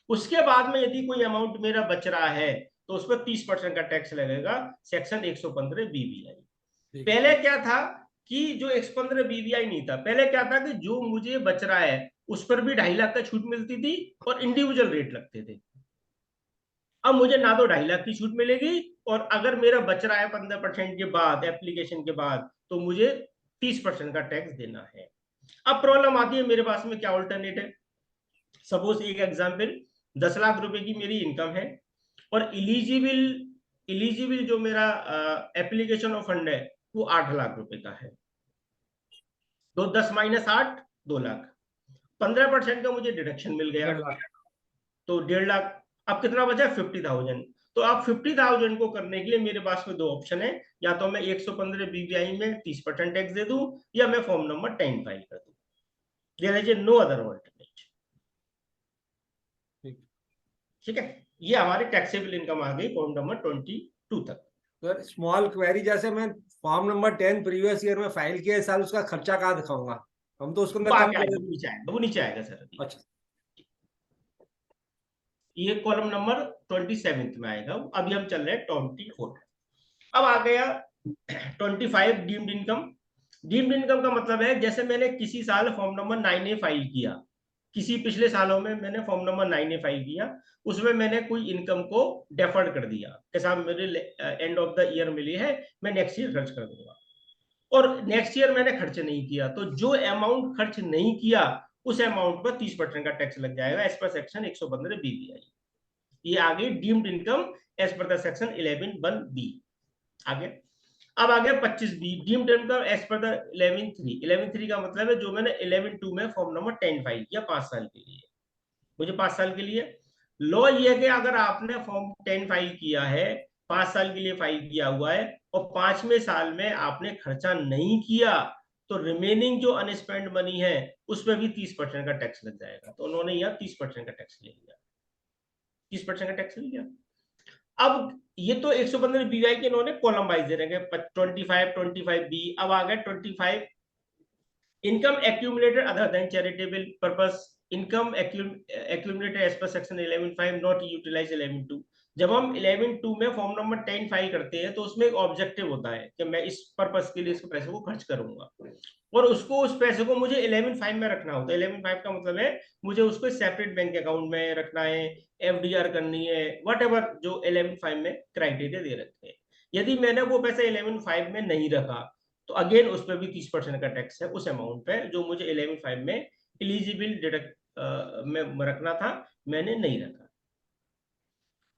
उसके बाद में यदि कोई अमाउंट मेरा बच रहा है तो उस पर 30% का टैक्स लगेगा, सेक्शन 115 BBI। पहले क्या था कि जो 115 BBI नहीं था, पहले क्या था कि जो मुझे बच रहा है उस पर भी 2.5 लाख का छूट मिलती थी और इंडिविजुअल रेट लगते थे। अब मुझे ना तो 2.5 लाख की छूट मिलेगी और अगर मेरा बच रहा है 15% के बाद एप्लीकेशन के बाद तो मुझे 30% का टैक्स देना है। अब प्रॉब्लम आती है मेरे पास में क्या ऑल्टरनेट है। सपोज एक एग्जांपल, 10 लाख रुपए की मेरी इनकम है और इलिजिबल जो मेरा एप्लीकेशन ऑफ फंड है वो 8 लाख रुपए का है। तो 10 - 8 2 लाख, 15% का मुझे डिडक्शन मिल गया तो 1.5 लाख। अब कितना बचा, 50,000। तो आप 50,000 को करने के लिए मेरे पास में दो ऑप्शन है, या तो मैं 115 BBI में 30% टैक्स दे दूं, या मैं फॉर्म नंबर 10 फाइल कर दूं। There is no other alternate. ठीक है, ये हमारी टैक्सेबल इनकम आ गई फॉर्म नंबर 22 तक। सर स्मॉल क्वेरी, जैसे मैं फॉर्म नंबर 10 प्रीवियस ईयर में फाइल किया, इस साल उसका खर्चा कहाँ दिखाऊंगा? हम तो उसके अंदर कम कर देंगे। नीचे आएगा, वो नीचे आएगा सर अभी। अच्छा, ये कॉलम नंबर 27 में आएगा। अभी हम चल रहे हैं 24। अब आ गया 25 डीम्ड इनकम। डीम्ड इनकम का मतलब है, जैसे मैंने किसी साल फॉर्म नंबर 9A फाइल किया, किसी पिछले सालों में मैंने फॉर्म नंबर 9A फाइल किया, उसमें मैंने कोई इनकम को डेफर्ड कर दिया कि साहब मेरे एंड ऑफ द ईयर मिली है, मैं नेक्स्ट ईयर खर्च कर दूंगा, और नेक्स्ट ईयर मैंने खर्च नहीं किया, तो जो अमाउंट खर्च नहीं किया उस अमाउंट पर 30% का टैक्स लग जाएगा एज पर सेक्शन 115 BBI। ये आ गई deemed income as per the section 11(1)(b). आगे अब आ गया 25B deemed income as per the 11(3). 11(3) का मतलब है जो मैंने 11(2) में फॉर्म नंबर 10 फाइल किया 5 साल के लिए, मुझे 5 साल के लिए लॉ ये है कि अगर आपने फॉर्म 10 फाइल किया है, 5 साल के लिए फाइल किया हुआ है, और 5वें साल में आपने खर्चा नहीं किया, तो रिमेनिंग जो अनस्पेंड मनी है उस पर भी 30% का टैक्स लग जाएगा। तो उन्होंने यहाँ 30% का टैक्स ले लिया, 30% का टैक्स ले लिया। अब ये तो 115 BBI के इन्होंने कॉलम वाइज दे रहे हैं, 25 25B। अब आ गया 25 income accumulated other than charitable purpose. Income accumulated as per section 11(5) not utilise 11(2). जब हम 11(2) में फॉर्म नंबर 10 फाइल करते हैं तो उसमें एक ऑब्जेक्टिव होता है कि मैं इस पर्पस के लिए इस पैसे को खर्च करूंगा, और उसको उस पैसे को मुझे 11(5) में रखना होता है। 11(5) का मतलब है मुझे उसको सेपरेट बैंक अकाउंट में रखना है, FDR करनी है, वट जो 11(5) में क्राइटेरिया दे रखे हैं। यदि मैंने वो पैसा 11(5) में नहीं रखा, तो अगेन उस पर भी 30% का टैक्स है उस अमाउंट पे जो मुझे 11(5) में एलिजिबल डिडक्ट में रखना था, मैंने नहीं रखा।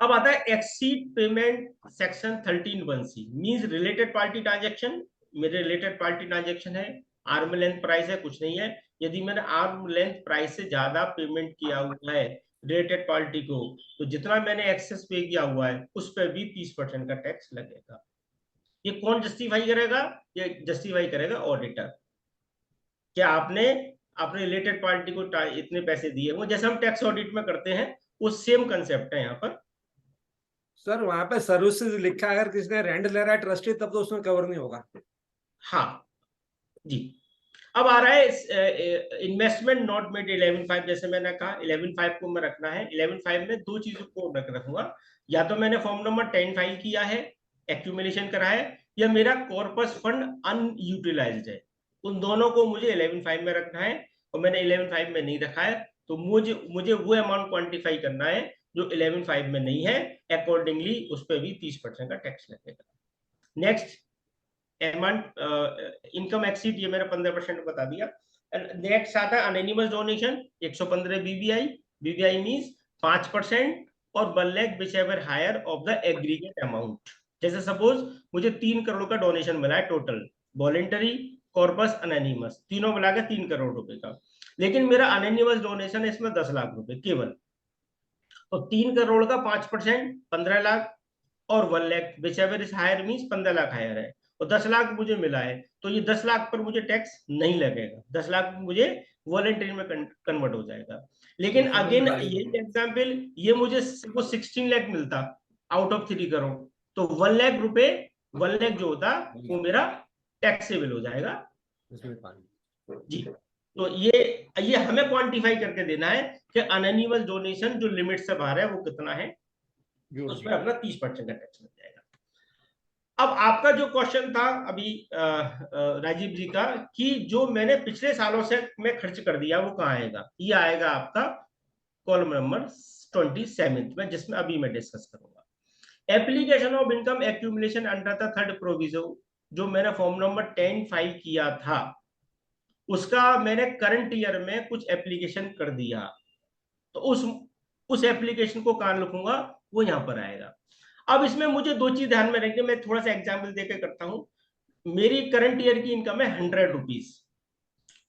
अब आता है exceed payment section 13(1)(c) means related party transaction. मेरे रिलेटेड पार्टी ट्रांजैक्शन है, आर्म लेंथ प्राइस है, कुछ नहीं है। यदि मैंने आर्म लेंथ प्राइस से ज्यादा पेमेंट किया हुआ है रिलेटेड पार्टी को, तो जितना मैंने एक्सेस पे किया हुआ है उस पर भी 30% का टैक्स लगेगा। ये कौन जस्टिफाई करेगा? ये जस्टिफाई करेगा ऑडिटर। क्या आपने अपने रिलेटेड पार्टी को इतने पैसे दिए, वो जैसे हम टैक्स ऑडिट में करते हैं, वो सेम कंसेप्ट है यहाँ पर। सर वहां पे सर्विसेज लिखा है, अगर किसी ने रेंट ले रहा है ट्रस्टी, तब तो उसमें कवर नहीं होगा। हाँ जी। अब आ रहा है इन्वेस्टमेंट नॉट मेड 11(5). जैसे मैंने कहा 11(5) को मैं रखना है। 11(5) में दो चीजों को रखूंगा, या तो मैंने फॉर्म नंबर 10 फाइल किया है, एक्यूमुलेशन करा है, या मेरा कॉर्पस फंड अनयूटिलाइज्ड है। उन दोनों को मुझे 11(5) में रखना है, और मैंने 11(5) में नहीं रखा है, तो मुझे वो अमाउंट क्वांटिफाई करना है जो 11(5) में नहीं है। अकॉर्डिंगली उस पर भी 30% का टैक्स लगेगा। नेक्स्ट अमाउंट इनकम एक्सीड, ये मैंने 15% बता दिया। नेक्स्ट आता है anonymous donation 115 BBI। BBI means 5% और 1 lakh whichever higher of the aggregate amount. जैसे सपोज मुझे 3 करोड़ का डोनेशन मिला है टोटल, वॉलेंटरी, कॉर्पस, अनोनिमस, तीनों मिला के 3 करोड़ रुपए का, लेकिन मेरा अनोनिमस डोनेशन है इसमें 10 लाख रुपए केवल। तो 3 करोड़ का 5% 15 लाख, और 1 lakh whichever is higher means 15 lakh higher है, और 10 लाख मुझे मिला है, तो ये 10 लाख पर मुझे टैक्स नहीं लगेगा। 10 लाख मुझे वॉलंटरी में कन्वर्ट हो जाएगा। लेकिन अगेन ये एग्जाम्पल, ये मुझे 16 लाख मिलता आउट ऑफ 3 करोड़, तो 1 लाख रुपए, 1 लाख जो होता वो मेरा टैक्सेबल हो जाएगा जी। तो ये हमें क्वांटिफाई करके देना है कि अनोनिमस डोनेशन जो लिमिट से बाहर है वो कितना है, उसमें अपना 30% का टैक्स लग जाएगा। अब आपका जो क्वेश्चन था अभी राजीव जी का, कि जो मैंने पिछले सालों से मैं खर्च कर दिया वो कहाँ आएगा, ये आएगा आपका कॉलम नंबर 27 में, जिसमें अभी मैं डिस्कस करूंगा। Application of income accumulation under the third provision, जो मैंने फॉर्म नंबर 10 फाइल किया था, उसका मैंने करंट ईयर में कुछ एप्लीकेशन कर दिया, तो उस एप्लीकेशन को कहां लिखूंगा, वो यहां पर आएगा। अब इसमें मुझे दो चीज ध्यान में रखनी, मैं थोड़ा सा एग्जाम्पल देकर करता हूं। मेरी करंट ईयर की इनकम है 100 रुपीज,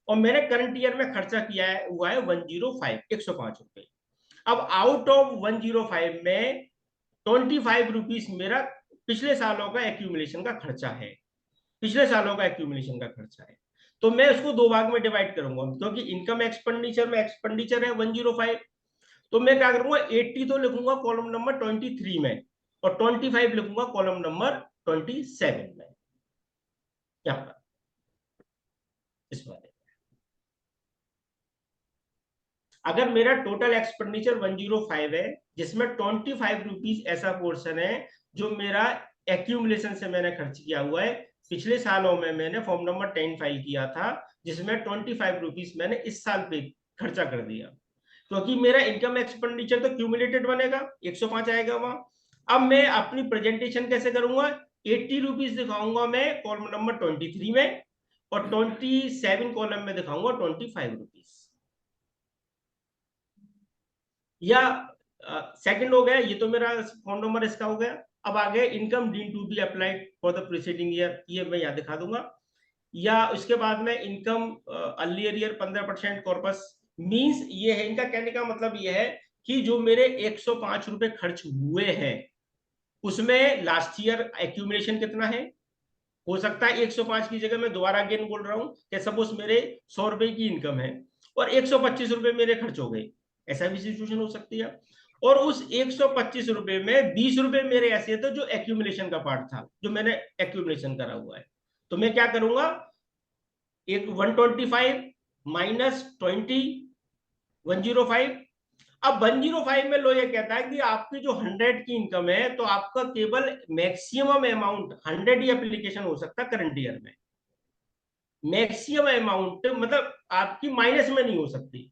और मैंने करंट ईयर में खर्चा किया हुआ है 105 रुपए। अब आउट ऑफ 105 में 25 रुपीज मेरा पिछले सालों का एक्यूमुलेशन का खर्चा है, पिछले सालों का एक्यूमुलेशन का खर्चा है। तो मैं उसको दो भाग में डिवाइड करूंगा, क्योंकि इनकम एक्सपेंडिचर में एक्सपेंडिचर है 105, तो मैं क्या करूंगा 80 तो लिखूंगा कॉलम नंबर 23 में, और 25 लिखूंगा कॉलम नंबर 27 में, यहां पर इस बारे में। अगर मेरा टोटल एक्सपेंडिचर 105 है, जिसमें 25 रुपीज ऐसा पोर्शन है जो मेरा एक्यूमुलेशन से मैंने खर्च किया हुआ है, पिछले सालों में मैंने फॉर्म नंबर 10 फाइल किया था, जिसमें 25 रुपीज मैंने इस साल पे खर्चा कर दिया, क्योंकि मेरा इनकम एक्सपेंडिचर तो क्यूमुलेटेड बनेगा, 105 आएगा वहां। अब मैं अपनी प्रेजेंटेशन कैसे करूंगा, 80 रुपीज दिखाऊंगा मैं कॉलम नंबर 23 में, और 27 कॉलम में दिखाऊंगा 25 रुपीज, या सेकंड हो गया, ये तो मेरा फॉर्म नंबर इसका हो गया। अब आगे income deemed to be applied for the preceding year, ये मैं यहाँ दिखा दूंगा, या उसके बाद में income earlier year 15% corpus means, ये है इनका कहने का मतलब ये है कि जो मेरे 105 रुपए खर्च हुए हैं उसमें लास्ट ईयर एक्यूमुलेशन कितना है, हो सकता है 105 की जगह मैं दोबारा अगेन बोल रहा हूं कि सपोज मेरे 100 रुपए की इनकम है और 125 रुपए मेरे खर्च हो गए, ऐसा भी सिचुएशन हो सकती है। और उस 125 रुपए में 20 रुपए मेरे ऐसे थे जो एक्यूमुलेशन का पार्ट था, जो मैंने एक्यूमुलेशन करा हुआ है, तो मैं क्या करूंगा, एक 125 माइनस 20, 105। अब 105 में लो ये कहता है कि आपकी जो 100 की इनकम है तो आपका केवल मैक्सिमम अमाउंट 100 ही एप्लीकेशन हो सकता है करंट ईयर में, मैक्सिमम अमाउंट मतलब आपकी माइनस में नहीं हो सकती।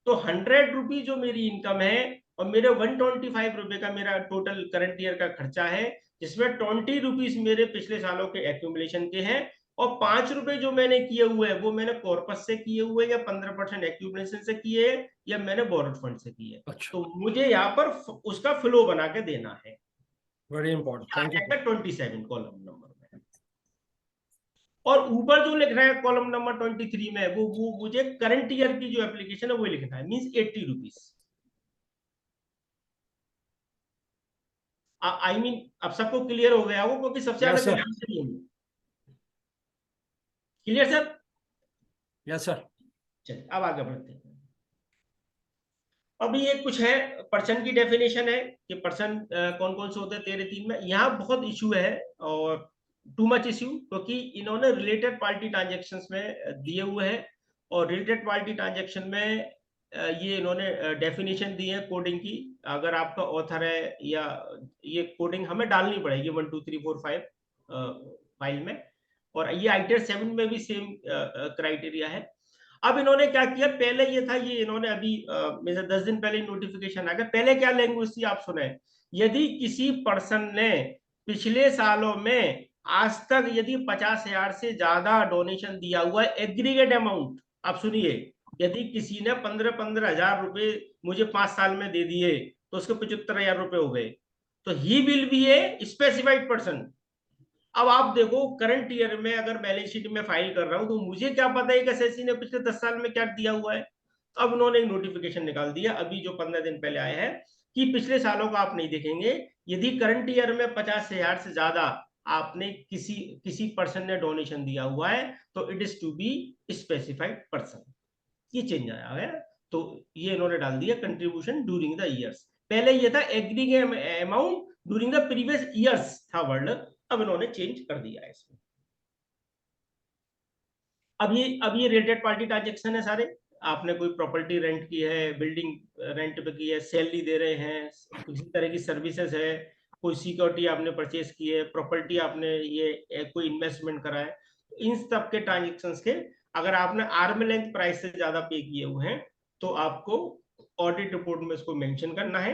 तो 100 रुपीज जो मेरी इनकम है और मेरे 125 रुपए का मेरा टोटल करंट ईयर का खर्चा है, जिसमें 20 रुपीज मेरे पिछले सालों के एक्यूमुलेशन के हैं, और 5 रुपए जो मैंने किए हुए हैं वो मैंने कॉर्पस से किए हुए, या 15% एक्यूमुलेशन से किए, या मैंने बोरोड फंड से किए। अच्छा, तो मुझे यहाँ पर उसका फ्लो बना के देना है, very important, thank you. 27 column number में, और ऊपर जो लिख रहा है कॉलम नंबर 23 में वो मुझे करंट ईयर की जो एप्लीकेशन है वो लिखना है, मींस 80 रुपीज। आई मीन अब सबको क्लियर हो गया हो, क्योंकि सबसे ज्यादा यस सर, कंफ्यूजन ये है। Clear sir? Yes sir. चलिए अब आगे बढ़ते हैं। अभी ये कुछ है, पर्सन की डेफिनेशन है कि पर्सन कौन कौन से होते हैं 13(3) में। यहाँ बहुत इशू है, और टू मच इशू, क्योंकि इन्होंने रिलेटेड पार्टी ट्रांजेक्शन्स में दिए हुए हैं, और रिलेटेड पार्टी ट्रांजेक्शन में ये इन्होंने डेफिनेशन दी है कोडिंग की। अगर आपका ऑथर है, या ये कोडिंग हमें डालनी पड़ेगी 1 2 3 4 5 फाइल में, और ये आईटीआर 7 में भी सेम क्राइटेरिया है। अब इन्होंने क्या किया, पहले ये था, ये इन्होंने अभी मेरे 10 दिन पहले नोटिफिकेशन आ गया, पहले क्या लैंग्वेज थी आप सुने, यदि किसी पर्सन ने पिछले सालों में आज तक यदि 50,000 से ज्यादा डोनेशन दिया हुआ है एग्रीगेट अमाउंट, आप सुनिए, यदि किसी ने 15,000 रुपए मुझे 5 साल में दे दिए तो उसके 75,000 रुपए हो गए, तो he will be a specified person. अब आप देखो करंट ईयर में अगर बैलेंस शीट में फाइल कर रहा हूं तो मुझे क्या पता है कि एसएससी ने पिछले 10 साल में क्या दिया हुआ है। अब उन्होंने एक नोटिफिकेशन निकाल दिया अभी जो 15 दिन पहले आया है, कि पिछले सालों का आप नहीं देखेंगे, यदि करंट ईयर में 50,000 से ज्यादा आपने किसी पर्सन ने डोनेशन दिया हुआ है तो it is to be specified person, ये चेंज आया है। तो ये इन्होंने डाल दिया कंट्रीब्यूशन ड्यूरिंग द ईयर्स, पहले ये था aggregate amount during the previous years था वर्ड, अब इन्होंने चेंज कर दिया है इसमें। अब ये रिलेटेड पार्टी ट्रांजेक्शन है सारे, आपने कोई प्रॉपर्टी रेंट की है, बिल्डिंग रेंट पे की है, सैलरी दे रहे हैं, किसी तरह की सर्विसेज है, कोई सिक्योरिटी आपने परचेज की है, प्रॉपर्टी आपने ये कोई इन्वेस्टमेंट करा है, इन सब के ट्रांजेक्शन्स के अगर आपने आर्म लेंथ प्राइस से ज्यादा पे किए हुए हैं तो आपको ऑडिट रिपोर्ट में इसको मेंशन करना है।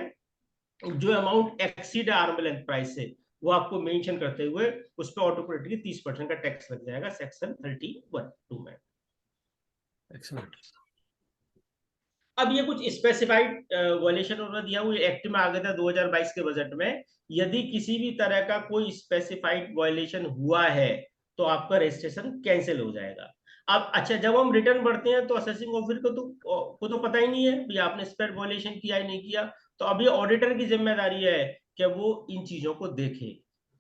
जो amount exceed arm length price से वो आपको मेंशन करते हुए उस पर ऑटोमेटिकली 30% का टैक्स लग जाएगा सेक्शन 31(2) में। एक्सीलेंट। अब ये कुछ स्पेसिफाइड वॉल्यूशन उन्होंने दिया हुआ एक्ट में आ गया था 2022 के बजट में, यदि किसी भी तरह का कोई स्पेसिफाइड वॉल्यूशन हुआ है तो आपका रजिस्ट्रेशन कैंसिल हो जाएगा। अब अच्छा, जब हम रिटर्न भरते हैं तो असेसिंग ऑफिसर को तो पता ही नहीं है भी आपने स्पेसिफाइड वॉल्यूशन किया है नहीं किया, तो अभी ऑडिटर की जिम्मेदारी है कि वो इन चीजों को देखे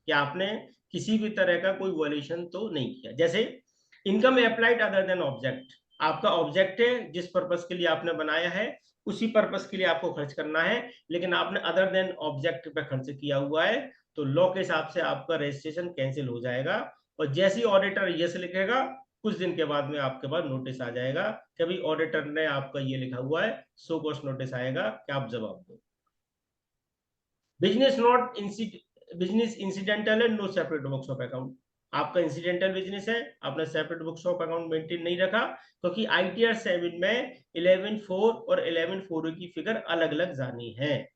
कि आपने किसी भी तरह का कोई वॉल्यूशन तो नहीं किया। जैसे income applied other than object, आपका ऑब्जेक्ट है जिस पर्पस के लिए आपने बनाया है उसी पर्पस के लिए आपको खर्च करना है, लेकिन आपने अदर देन ऑब्जेक्ट पे खर्च किया हुआ है, तो लॉ के हिसाब से आपका रजिस्ट्रेशन कैंसिल हो जाएगा। और जैसे ही ऑडिटर यस लिखेगा, कुछ दिन के बाद में आपके पास नोटिस आ जाएगा कि भाई ऑडिटर ने आपका ये लिखा हुआ है, सो कॉस्ट नोटिस आएगा कि आप जवाब दो। बिजनेस नॉट बिजनेस इंसिडेंटल है, no separate books of account. आपका इंसिडेंटल बिजनेस है, आपने separate books of account maintain नहीं रखा, क्योंकि आईटीआर 7 में 11.4 और 11.4 की फिगर अलग अलग जानी है,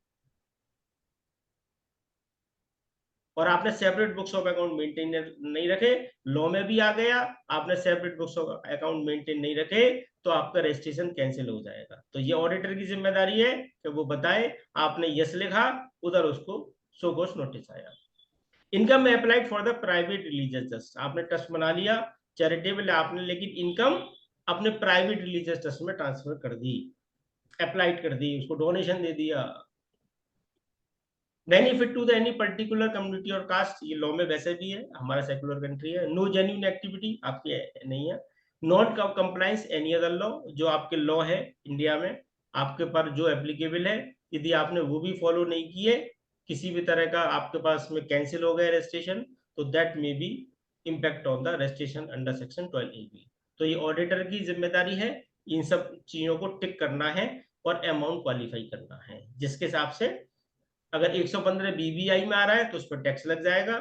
और आपने separate books of account maintain नहीं रखे, लॉ में भी आ गया, आपने separate books of account maintain नहीं रखे तो आपका रजिस्ट्रेशन कैंसिल हो जाएगा। तो ये ऑडिटर की जिम्मेदारी है कि वो बताए आपने यस लिखा, उधर उसको सो कॉस्ट नोटिस आया। इनकम में applied for the private religious trust, आपने ट्रस्ट बना लिया चैरिटेबल आपने, लेकिन इनकम अपने प्राइवेट रिलीजियस ट्रस्ट में ट्रांसफर कर दी, अप्लाइड कर दी, उसको डोनेशन दे दिया। Benefit to the any particular community और कास्ट, ये लॉ में वैसे भी है, हमारा सेकुलर कंट्री है। नो जेन्युइन एक्टिविटी आपकी नहीं है। Not compliance any other law, जो आपके लॉ है इंडिया में आपके पर जो एप्लीकेबल है, यदि आपने वो भी फॉलो नहीं किए, किसी भी तरह का आपके पास में कैंसिल हो गया रजिस्ट्रेशन, तो that may be impact on the registration under section 12AB। तो ये ऑडिटर की जिम्मेदारी है इन सब चीजों को टिक करना है और अमाउंट क्वालिफाई करना है, जिसके हिसाब से अगर 115 बीबीआई में आ रहा है तो उस पर टैक्स लग जाएगा,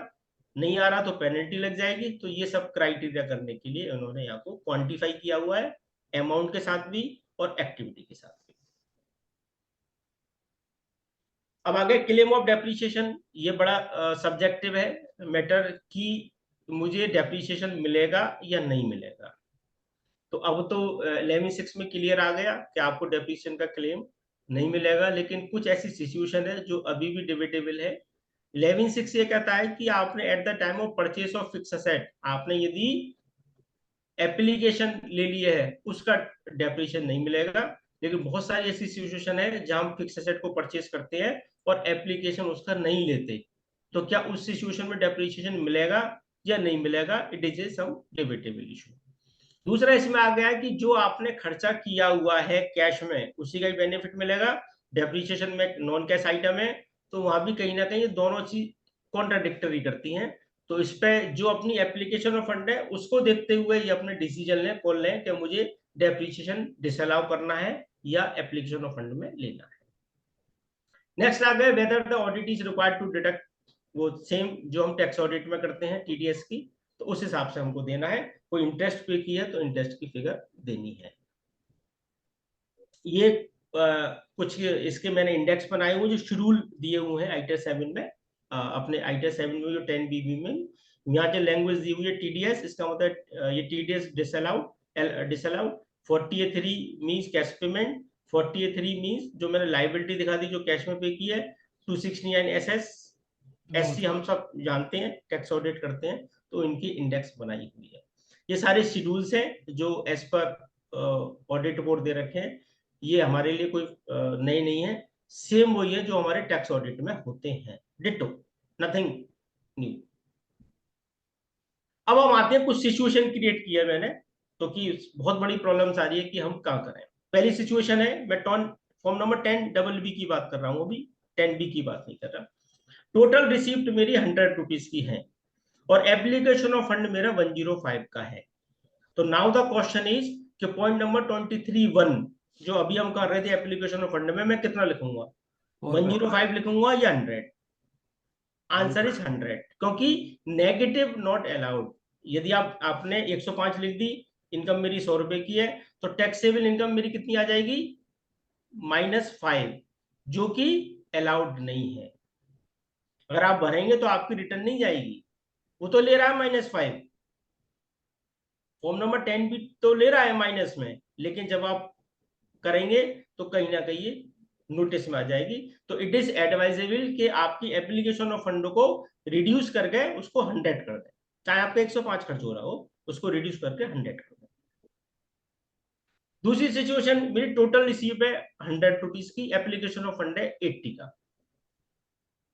नहीं आ रहा तो पेनल्टी लग जाएगी। तो ये सब क्राइटेरिया करने के लिए उन्होंने यहाँ को क्वांटिफाई किया हुआ है, अमाउंट के साथ भी और एक्टिविटी के साथ भी। अब आगे क्लेम ऑफ डेप्रिसिएशन, ये बड़ा सब्जेक्टिव है मैटर कि मुझे डेप्रिसिएशन मिलेगा या नहीं मिलेगा। तो अब तो 11(6) में क्लियर आ गया कि आपको डेप्रिसिएशन का क्लेम नहीं मिलेगा, लेकिन कुछ ऐसी सिचुएशन है जो अभी भी डिबेटेबल है। 11(6) ये कहता है कि आपने at the time of purchase of fix asset, आपने यदि एप्लीकेशन ले लिया है उसका डेप्रिसिएशन नहीं मिलेगा, लेकिन बहुत सारी ऐसी सिचुएशन है जहां हम फिक्स एसेट को परचेस करते हैं और एप्लीकेशन उसका नहीं लेते, तो क्या उस सिचुएशन में डेप्रिसिएशन मिलेगा या नहीं मिलेगा, it is a some debatable issue. दूसरा इसमें आ गया है कि जो आपने खर्चा किया हुआ है कैश में उसी का ही बेनिफिट मिलेगा, डेप्रिसिएशन में नॉन कैश आइटम है, तो वहां भी कहीं ना कहीं दोनों चीज कॉन्ट्राडिक्टरी करती हैं। तो इस पे जो अपनी एप्लीकेशन ऑफ फंड है उसको देखते हुए ये अपने डिसीजन लें, कॉल लें कि मुझे डेप्रिसिएशन डिसअलाउ करना है या एप्लीकेशन ऑफ फंड में लेना है। नेक्स्ट आ गया whether the audit is required to deduct, वो सेम जो हम टैक्स ऑडिट में करते हैं टीडीएस की, तो उस हिसाब से हमको देना है। कोई इंटरेस्ट पे की है तो इंटरेस्ट की फिगर देनी है। ये कुछ इसके मैंने इंडेक्स बनाए हुए जो शेड्यूल दिए हुए हैं आईटीआर 7 में, अपने आईटीआर 7 में जो 10BB में यहाँ जो लैंग्वेज दी हुई है टीडीएस, इसका मतलब ये TDS disallow 40A3 means cash payment, 40A3 means जो मैंने लाइबिलिटी दिखा दी जो कैश में पे की है, 269 एससी हम सब जानते हैं टैक्स ऑडिट करते हैं, तो इनकी इंडेक्स बनाई हुई है। ये सारे शेड्यूल्स हैं जो एज पर ऑडिट बोर्ड दे रखे हैं, ये हमारे लिए कोई नए नहीं है, सेम वही है जो हमारे टैक्स ऑडिट में होते हैं, डिटो, नथिंग न्यू। अब हम आते हैं कुछ सिचुएशन क्रिएट किया मैंने, तो कि बहुत बड़ी प्रॉब्लम्स आ रही है कि हम क्या करें। पहली सिचुएशन है, मैं फॉर्म नंबर 10BB की बात कर रहा हूं, अभी 10B की बात नहीं कर रहा। टोटल रिसीप्ट मेरी 100 रुपीज की है और एप्लीकेशन ऑफ फंड मेरा 105 का है। तो नाउ द क्वेश्चन इज कि पॉइंट नंबर 23(1) जो अभी हम कर रहे थे एप्लीकेशन ऑफ फंड में, मैं कितना लिखूंगा, 105 लिखूंगा या 100? आंसर इज 100, क्योंकि नेगेटिव नॉट अलाउड। यदि आपने 105 लिख दी, इनकम मेरी 100 रुपए की है, तो टैक्सेबल इनकम मेरी कितनी आ जाएगी, -5, जो कि अलाउड नहीं है। अगर आप भरेंगे तो आपकी रिटर्न नहीं जाएगी, वो तो ले रहा है -5, फॉर्म नंबर 10 भी तो ले रहा है माइनस में, लेकिन जब आप करेंगे तो कहीं ना कहीं नोटिस में आ जाएगी। तो इट इज एडवाइजेबल कि आपकी एप्लीकेशन ऑफ फंड को रिड्यूस करके उसको 100 कर दें, चाहे आपका 105 खर्च हो रहा हो, उसको रिड्यूस करके 100 कर दें। दूसरी सिचुएशन, मेरी टोटल रिसीव है 100 रुपीज की, एप्लीकेशन ऑफ फंड है 80 का,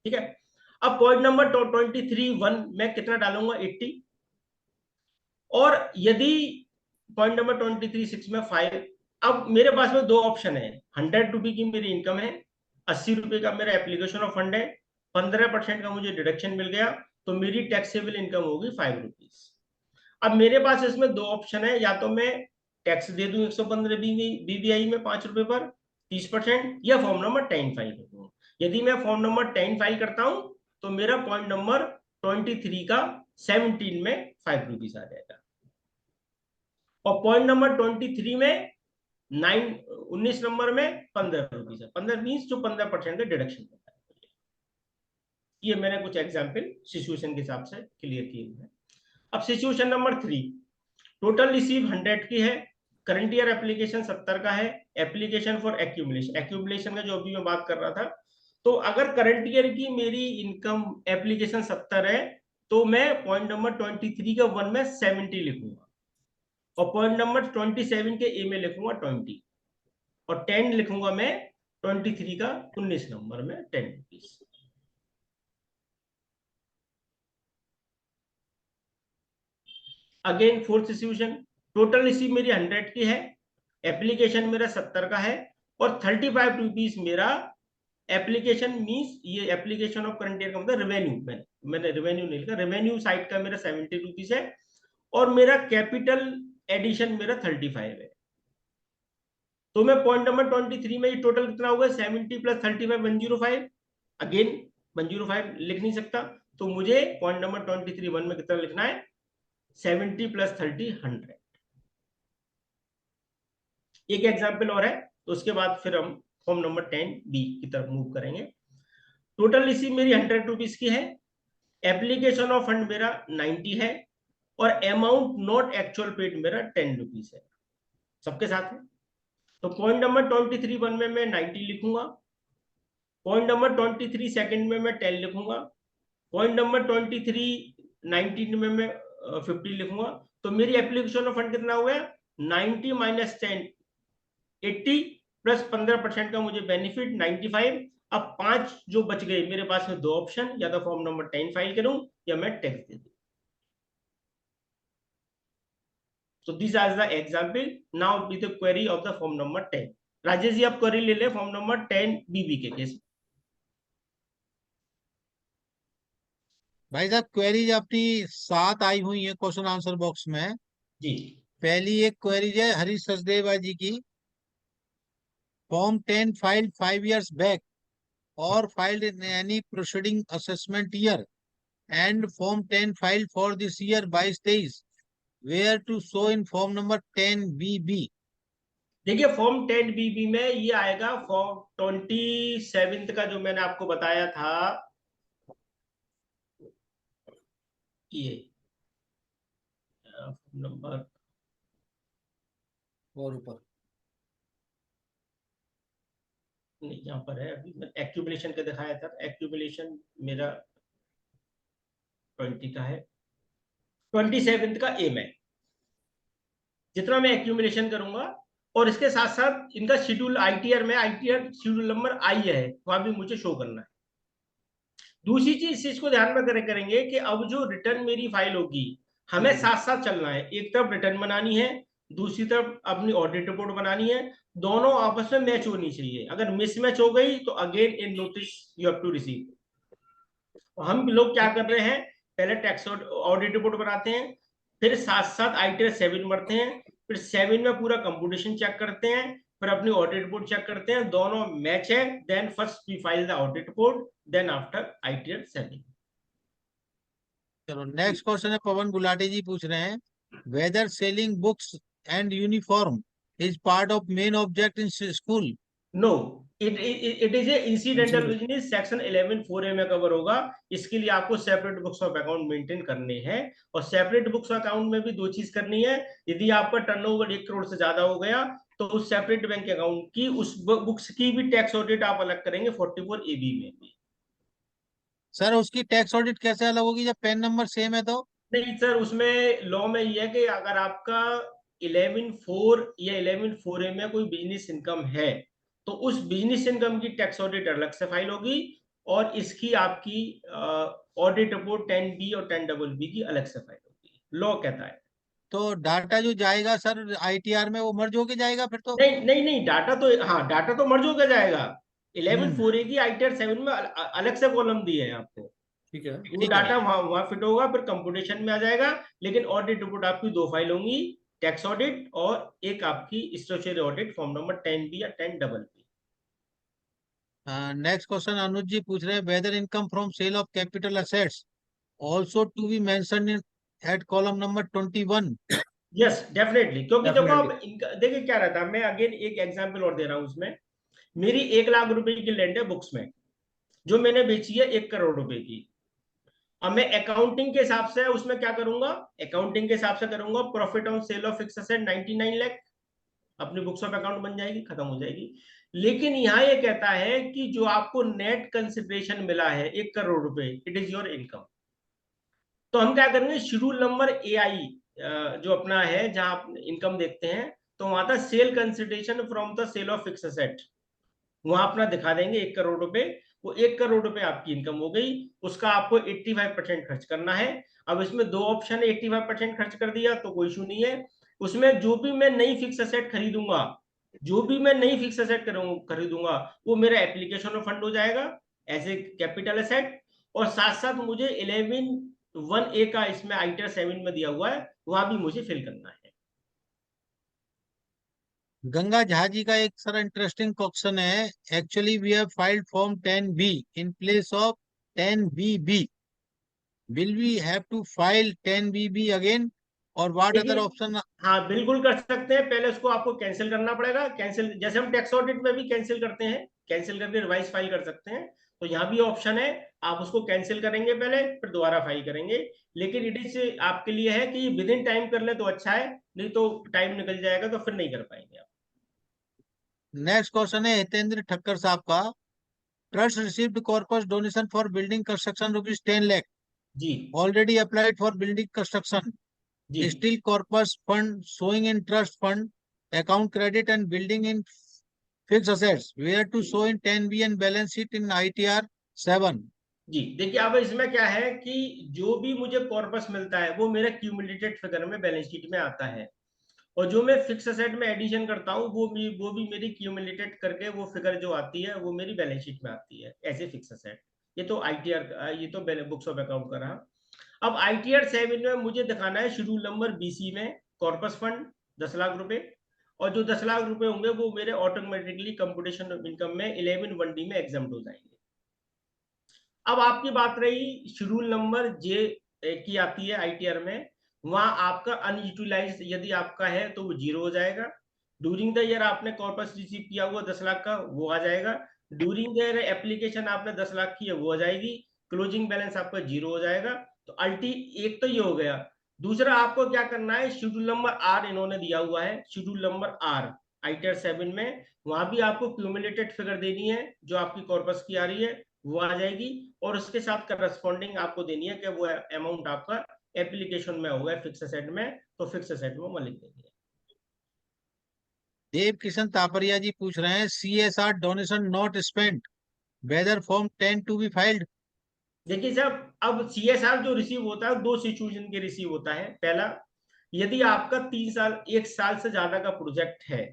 ठीक है। अब पॉइंट नंबर 23(1) मैं कितना डालूंगा 80, और यदि पॉइंट नंबर 23(6) में 5, अब मेरे पास में दो ऑप्शन है, 100 रुपए की मेरी इनकम है, 80 रुपए का मेरा एप्लीकेशन ऑफ फंड है, 15% का मुझे डिडक्शन मिल गया, तो मेरी टैक्सेबल इनकम होगी 5 रुपीज। अब मेरे पास इसमें दो ऑप्शन है, या तो मैं टैक्स दे दूं 115 BBI में 5 रुपए पर 30%, या फॉर्म नंबर 10 फाइल कर दूं। यदि मैं फॉर्म नंबर 10 फाइल करता हूं तो मेरा पॉइंट नंबर 23 का 17 में 5 रुपीज आ जाएगा, और पॉइंट नंबर 23 में 19 नंबर में 15 रुपीज है। 15 मीन्स जो 15% का डिडक्शन होता है। ये मैंने कुछ एग्जाम्पल सिचुएशन के हिसाब से क्लियर किए हुए हैं। अब सिचुएशन नंबर 3, टोटल रिसीव 100 की है, करंट ईयर एप्लीकेशन 70 का है, एप्लीकेशन फॉर एक्यूमुलेशन, एक्यूमुलेशन का जो अभी मैं बात कर रहा था, तो अगर करंट ईयर की मेरी इनकम एप्लीकेशन 70 है तो मैं पॉइंट नंबर 23 का 1 में 70 लिखूंगा, और पॉइंट नंबर 27 के ए में लिखूंगा 20, और 10 लिखूंगा मैं 23 का 19 नंबर में 10 rupees. Again fourth situation, total receive मेरी 100 की है, एप्लीकेशन मेरा 70 का है, और 35 रुपीज मेरा एप्लीकेशन मीन्स ये एप्लीकेशन ऑफ करंट ईयर का मतलब रेवेन्यू, मैंने रेवेन्यू नहीं लिखा, रेवेन्यू साइड का मेरा 70 रुपीज है, और मेरा कैपिटल एडिशन मेरा 35 है। तो मैं पॉइंट नंबर 23 में ये टोटल कितना होगा 70 + 35 105, अगेन 105 लिख नहीं सकता, तो मुझे पॉइंट नंबर 23 1 में कितना लिखना है 70 + 30 100। एक एग्जाम्पल और है, तो उसके बाद फिर हम फॉर्म नंबर 10B की तरफ मूव करेंगे। टोटल रिसीव मेरी 100 रुपीज की है, एप्लीकेशन ऑफ फंड मेरा 90 है, और अमाउंट नॉट एक्चुअल पेड मेरा 10 रुपीज है, सबके साथ है। तो पॉइंट नंबर 23 1 में मैं 90 लिखूंगा, पॉइंट नंबर 23 सेकंड में मैं 10 लिखूंगा, पॉइंट नंबर 23 19 में मैं 50 लिखूंगा, तो मेरी एप्लीकेशन ऑफ फंड कितना हो गया 90 - 10 80 प्लस 15% का मुझे बेनिफिट 95। अब 5 जो बच गए मेरे पास में दो ऑप्शन, या तो फॉर्म नंबर 10 फाइल करूं या मैं टैक्स दे दूं। So these are the example. Now with the query of the form number 10. Rajesh ji आप क्वेरी ले ले फॉर्म नंबर 10BB के केस। भाई साहब क्वेरीज अपनी 7 आई हुई है क्वेश्चन आंसर बॉक्स में। जी पहली एक क्वेरी है हरीश सचदेवा जी की, फॉर्म 10 फाइल्ड 5 years बैक और filed in any proceeding assessment year, and form 10 filed for this year 22-23, where to show in form number 10BB। देखिए फॉर्म 10BB में ये आएगा फॉर्म 27 का जो मैंने आपको बताया था, ये नंबर और ऊपर नहीं यहाँ पर है, अभी मैं एक्यूमुलेशन का दिखाया था, एक्यूमुलेशन मेरा 20 का है, 27 का ए में जितना मैं एक्यूमुलेशन करूंगा, और इसके साथ साथ इनका शेड्यूल आईटीआर में, आईटीआर शेड्यूल नंबर आई है वहां भी मुझे शो करना है। दूसरी चीज इस चीज को ध्यान में करेंगे कि अब जो रिटर्न मेरी फाइल होगी हमें साथ साथ चलना है, एक तरफ रिटर्न बनानी है, दूसरी तरफ अपनी ऑडिट रिपोर्ट बनानी है, दोनों आपस में मैच होनी चाहिए। अगर मिसमैच हो गई तो again in notice you have to receive. हम लोग क्या कर रहे हैं, पहले टैक्स ऑडिट रिपोर्ट बनाते हैं, फिर साथ साथ आईटीआर 7 बढ़ते हैं, फिर 7 में पूरा कंप्यूटेशन चेक करते हैं, फिर अपनी ऑडिट रिपोर्ट चेक करते हैं, दोनों मैच है, then first we file the audit report, then after ITR 7। चलो नेक्स्ट क्वेश्चन है, पवन गुलाटी जी पूछ रहे हैं, whether selling books and uniform is part of main object in school. No, it is a incidental business, section 11(4)A में cover होगा। इसके लिए आपको separate books of account maintain करने हैं, और सेपरेट बुक्स ऑफ अकाउंट में भी दो चीज करनी है, यदि आपका टर्नओवर 1 करोड़ से ज्यादा हो गया तो उस सेपरेट बैंक अकाउंट की उस बुक्स की भी टैक्स ऑडिट आप अलग करेंगे 44AB में भी। सर उसकी टैक्स ऑडिट कैसे अलग होगी जब पैन नंबर सेम है तो? नहीं सर, उसमें लॉ में ये है कि अगर आपका 11(4) या 11(4)A में कोई बिजनेस इनकम है तो उस बिजनेस इनकम की टैक्स ऑडिट अलग से फाइल होगी, और इसकी आपकी ऑडिट रिपोर्ट 10B और 10BB की अलग से फाइल होती है, लॉ कहता है। तो डाटा जो जाएगा सर आईटीआर में वो मर्ज होके जाएगा फिर तो? नहीं नहीं नहीं, डाटा तो, हाँ डाटा तो मर्ज होकर जाएगा। 11(4)A की ITR 7 में अलग से कॉलम दिए हैं आपको, ठीक है। वो ठीक है डाटा भैया। वहां फिट होगा, फिर कंप्यूटेशन में आ जाएगा। लेकिन ऑडिट रिपोर्ट आपकी दो फाइल होंगी, टैक्स ऑडिट और एक आपकी statutory audit form number 10B या 10BB। नेक्स्ट क्वेश्चन अनुज जी पूछ रहे हैं, whether income from sale of capital assets also to be mentioned in at column number 21? Yes definitely, क्योंकि देखो Definitely. अब देखिए क्या रहता है, मैं अगेन एक एग्जांपल और दे रहा हूं उसमें। मेरी 1 लाख रुपए की लैंड है बुक्स में, जो मैंने बेची है 1 करोड़ रुपए की। अब मैं अकाउंटिंग के हिसाब से उसमें क्या करूंगा, अकाउंटिंग के हिसाब से करूंगा profit on sale of fix asset 99 lakh, अपनी बुक्स ऑफ अकाउंट बन जाएगी, खत्म हो जाएगी। लेकिन यहाँ ये कहता है कि जो आपको नेट कंसिडरेशन मिला है 1 करोड़ रुपए, इट इज योर इनकम। तो हम क्या करेंगे, शेड्यूल नंबर AI जो अपना है, जहां आप इनकम देखते हैं, तो वहां था sale consideration from the sale of fix asset, वहां अपना दिखा देंगे 1 करोड़ रुपए। वो 1 करोड़ रुपए आपकी इनकम हो गई, उसका आपको 85% खर्च करना है। अब इसमें दो ऑप्शन है, 85% खर्च कर दिया तो कोई इशू नहीं है। उसमें जो भी मैं नई फिक्स एसेट खरीदूंगा, जो भी मैं नई फिक्स एसेट खरीदूंगा, वो मेरा एप्लीकेशन में फंड हो जाएगा एज ए कैपिटल एसेट। और साथ साथ मुझे 11(1)A का इसमें ITR 7 में दिया हुआ है, वहां भी मुझे फिल करना है। गंगा झा जी का एक सर इंटरेस्टिंग क्वेश्चन है, actually we have filed form 10B in place of 10BB, will we have to file 10BB again और व्हाट अदर देखिए, ऑप्शन? हाँ बिल्कुल कर सकते हैं। पहले उसको आपको कैंसिल करना पड़ेगा, कैंसिल जैसे हम टैक्स ऑडिट में भी कैंसिल करते हैं, कैंसिल करके रिवाइज फाइल कर सकते हैं। तो यहाँ भी ऑप्शन है, आप उसको कैंसिल करेंगे पहले, फिर दोबारा फाइल करेंगे। लेकिन इट इज आपके लिए है कि विद इन टाइम कर ले तो अच्छा है, नहीं तो टाइम निकल जाएगा तो फिर नहीं कर पाएंगे आप। नेक्स्ट क्वेश्चन है हितेंद्र ठक्कर साहब का, trust received corpus donation for building construction rupees 10 lakh, जी already applied for building construction, जी still corpus fund showing in trust fund account credit and building in fixed assets where to show in 10B and balance sheet in ITR 7? जी, देखिए अब इसमें क्या है कि जो भी मुझे कॉर्पस मिलता है वो मेरा क्यूमुलेटेड फिगर में बैलेंस शीट में आता है, और जो मैं फिक्स असेट में एडिशन करता हूँ वो भी मेरी क्यूमुलेटेड करके वो फिगर जो आती है वो मेरी बैलेंस शीट में आती है एज ए फिक्स असेट। ये तो ITR, ये तो बुक्स ऑफ अकाउंट का रहा। अब ITR 7 में मुझे दिखाना है शेड्यूल नंबर BC में कॉर्पस फंड 10 लाख रुपए, और जो 10 लाख रुपए होंगे वो मेरे ऑटोमेटिकली कंप्यूटेशन ऑफ इनकम में 11(1)D में एग्जाम्प्ट हो जाएंगे। अब आपकी बात रही शेड्यूल नंबर J की आती है ITR में, वहां आपका अनयूटिलाइज यदि आपका है तो वो 0 हो जाएगा। ड्यूरिंग द ईयर आपने कॉर्पस रिसीव किया हुआ 10 लाख का, वो आ जाएगा। ड्यूरिंग द ईयर एप्लीकेशन आपने 10 लाख की है, वो आ जाएगी। क्लोजिंग बैलेंस आपका 0 हो जाएगा। तो अल्टी एक तो ये हो गया। दूसरा आपको क्या करना है, शेड्यूल नंबर R इन्होंने दिया हुआ है, शेड्यूल नंबर R ITR 7 में, वहां भी आपको क्यूमुलेटेड फिगर देनी है जो आपकी कॉर्पस की आ रही है, वो आ जाएगी। और उसके साथ करस्पॉन्डिंग आपको देनी है कि वो अमाउंट आपका एप्लीकेशन में होगा फिक्स एसेट में, तो फिक्स एसेट में वो लिख देंगे। देव किशन तापरिया जी पूछ रहे हैं, CSR donation not spent whether form 10 to be filed? देखिए साहब, अब CSR जो रिसीव होता है दो सिचुएशन के रिसीव होता है। पहला, यदि आपका 3 साल 1 साल से ज्यादा का प्रोजेक्ट है,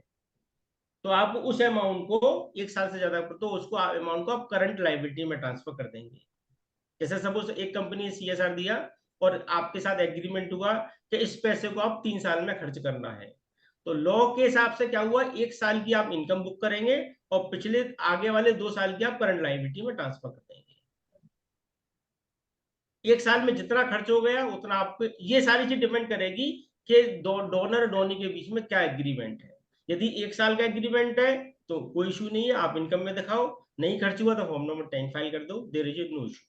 तो आप उस अमाउंट को 1 साल से ज्यादा, तो उसको अमाउंट को आप करंट लाइबिलिटी में ट्रांसफर कर देंगे। जैसे सपोज एक कंपनी ने CSR दिया और आपके साथ एग्रीमेंट हुआ कि इस पैसे को आप 3 साल में खर्च करना है, तो लॉ के हिसाब से क्या हुआ, 1 साल की आप इनकम बुक करेंगे और पिछले आगे वाले 2 साल की आप करंट लाइबिलिटी में ट्रांसफर कर देंगे। 1 साल में जितना खर्च हो गया उतना आपको, ये सारी चीज डिपेंड करेगी कि डोनर डोनी के बीच में क्या एग्रीमेंट है। यदि 1 साल का एग्रीमेंट है तो कोई इशू नहीं है, आप इनकम में दिखाओ। नहीं खर्च हुआ तो फॉर्म नंबर 10 फाइल कर दो, there is no issue.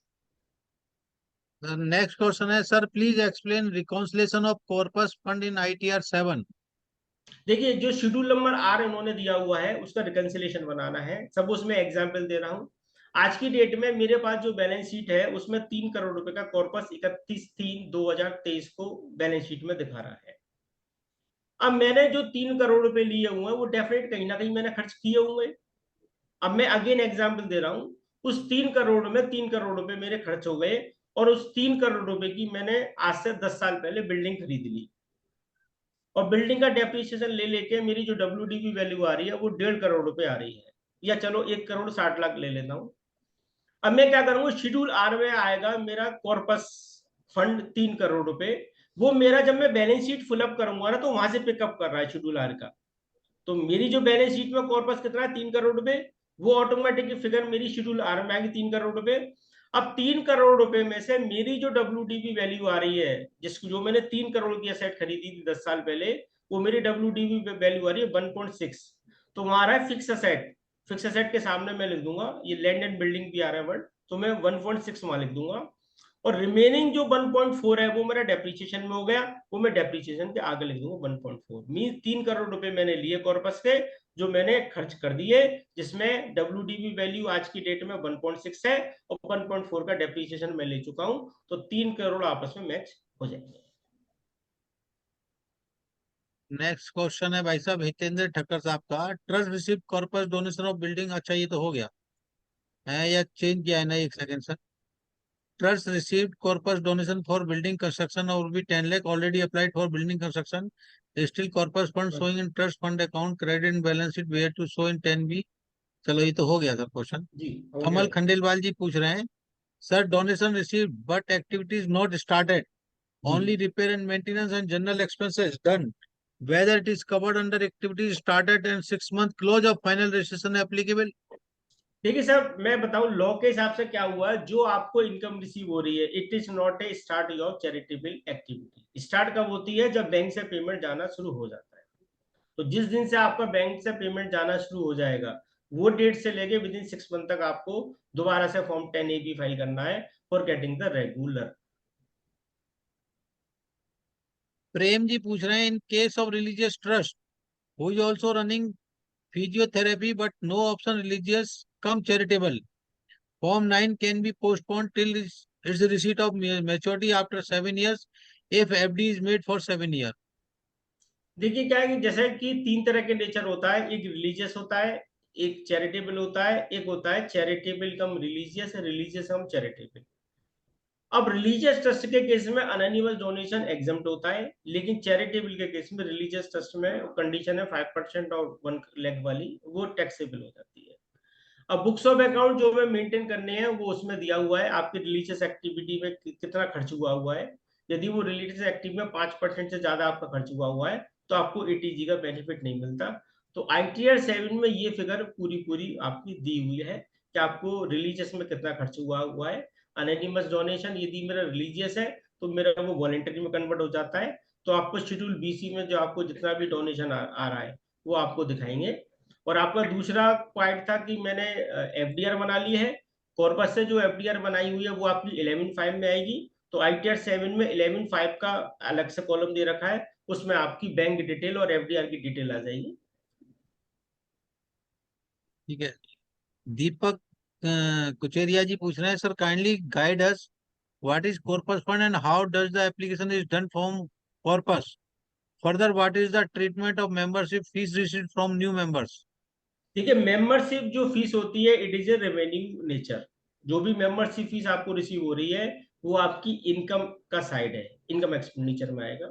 Next question है, sir please explain reconciliation of corpus fund in ITR 7? देखिए, जो शेड्यूल नंबर R इन्होंने दिया हुआ है उसका रिकंसिलेशन बनाना है। सब उसमें एग्जाम्पल दे रहा हूं। आज की डेट में मेरे पास जो बैलेंस शीट है उसमें 3 करोड़ रुपए का कॉर्पस 31/3/2023 को बैलेंस शीट में दिखा रहा है। अब मैंने जो 3 करोड़ रुपए लिए हुए हैं वो डेफिनेट कहीं ना कहीं मैंने खर्च किए हुए। अब मैं अगेन एग्जाम्पल दे रहा हूं, उस 3 करोड़ में 3 करोड़ रुपए मेरे खर्च हो गए, और उस 3 करोड़ रुपए की मैंने आज से 10 साल पहले बिल्डिंग खरीद ली, और बिल्डिंग का डेप्रिसिएशन ले लेके मेरी जो WDV वैल्यू आ रही है वो 1.5 करोड़ रुपए आ रही है, या चलो 1 करोड़ 60 लाख ले लेता हूं। अब मैं क्या करूंगा, शेड्यूल आर में आएगा मेरा कॉर्पस फंड 3 करोड़ रुपए, वो मेरा जब मैं बैलेंस शीट फिलअप करूंगा ना तो वहां से पिकअप कर रहा है शेड्यूल आर का। तो मेरी जो बैलेंस शीट में कॉर्पस कितना है, 3 करोड़ रुपए, वो ऑटोमेटिक फिगर मेरी शेड्यूल आर में आएगी 3 करोड़ रुपए। अब 3 करोड़ रुपए में से मेरी जो WDV वैल्यू आ रही है, जिसको जो मैंने 3 करोड़ की असेट खरीदी थी 10 साल पहले, वो मेरी WDV वैल्यू आ रही है 1.6। तो वहां आ रहा है फिक्स असेट, फिक्स असेट के सामने मैं लिख दूंगा, ये लैंड एंड बिल्डिंग भी आ रहा है वर्ड, तो मैं 1.6 वहां लिख दूंगा, और रिमेनिंग जो 1.4 है वो मेरा डेप्रिसिएशन में हो गया, वो मैं डेप्रिसिएशन के आगे लिख दूंगा 1.4। मीन 3 करोड़ रुपए मैंने लिए कॉर्पस के, जो मैंने खर्च कर दिए, जिसमें WDV वैल्यू आज की डेट में 1.6 है, और 1.4 का डेप्रिसिएशन मैं ले चुका हूं, तो 3 करोड़ आपस में मैच हो जाएंगे। नेक्स्ट क्वेश्चन है भाई साहब हितेंद्र ठक्कर साहब का, trust receive corpus donation of building, अच्छा ये तो हो गया है या चेंज किया है ना, एक second sir. Trust received corpus donation for building construction और भी 10 lakh already applied for building construction, still corpus fund showing in trust fund account credit in balance sheet where to show in 10B। चलो ये तो हो गया sir question. जी हो गया। कमल खंडेलवाल जी पूछ रहे हैं, sir donation received but activities not started, जी only repair and maintenance and general expenses done, whether it is covered under activities started and 6 month close of final registration applicable। देखिए sir, मैं बताऊं law के हिसाब से क्या हुआ है, जो आपको इनकम रिसीव हो रही है, it is not a start your charitable activity. Start कब होती है, जब बैंक से पेमेंट जाना शुरू हो जाता है। तो जिस दिन से आपका बैंक से पेमेंट जाना शुरू हो जाएगा, वो डेट से लेके विद इन 6 मंथ तक आपको दोबारा से फॉर्म 10AB फाइल करना है for getting the regular. Prem ji पूछ रहे हैं, in case of religious trust who is also running physiotherapy but no option religious cum charitable, form 9 can be postpone till its receipt of maturity after 7 years if FD is made for 7 years। देखिए क्या है कि जैसे कि 3 तरह के nature होता है, एक रिलीजियस होता है, एक चैरिटेबल होता है, एक होता है चैरिटेबल कम रिलीजियस, रिलीजियस कम चैरिटेबल। अब रिलीजियस ट्रस्ट के केस में अनोनिमस डोनेशन एग्जम्प्ट होता है, लेकिन चैरिटेबल के केस में रिलीजियस ट्रस्ट में कंडीशन है 5% और 1 लाख वाली, वो टैक्सेबल हो जाती है। अब बुक्स ऑफ अकाउंट जो हमें मेंटेन करने हैं वो उसमें दिया हुआ है, आपकी रिलीजियस एक्टिविटी में कितना खर्च हुआ है। यदि वो रिलीजियस एक्टिविटी में 5% से ज्यादा आपका खर्च हुआ है तो आपको ATG का बेनिफिट नहीं मिलता। तो ITR 7 में ये फिगर पूरी पूरी आपकी दी हुई है कि आपको रिलीजियस में कितना खर्च हुआ है। अनोनिमस डोनेशन यदि मेरा रिलीजियस है तो मेरा वो वॉलेंटरी में कन्वर्ट हो जाता है, तो आपको शेड्यूल BC में जो आपको जितना भी डोनेशन आ रहा है वो आपको दिखाएंगे। और आपका दूसरा पॉइंट था कि मैंने FDR बना ली है, कॉर्पस से जो FDR बनाई हुई है वो आपकी 11.5 में आएगी। तो ITR 7 में 11.5 का अलग से कॉलम दे रखा है, उसमें आपकी बैंक डिटेल और FDR की डिटेल आ जाएगी। ठीक है। दीपक कुचेरिया जी पूछ रहे हैं, sir kindly guide us what is corpus fund and how does the application is done from corpus, further what is the treatment of membership fees received from new members. देखिए membership जो fees होती है it is a revenue nature, जो भी membership fees आपको receive हो रही है वो आपकी इनकम का साइड है, इनकम एक्सपेंडिचर में आएगा।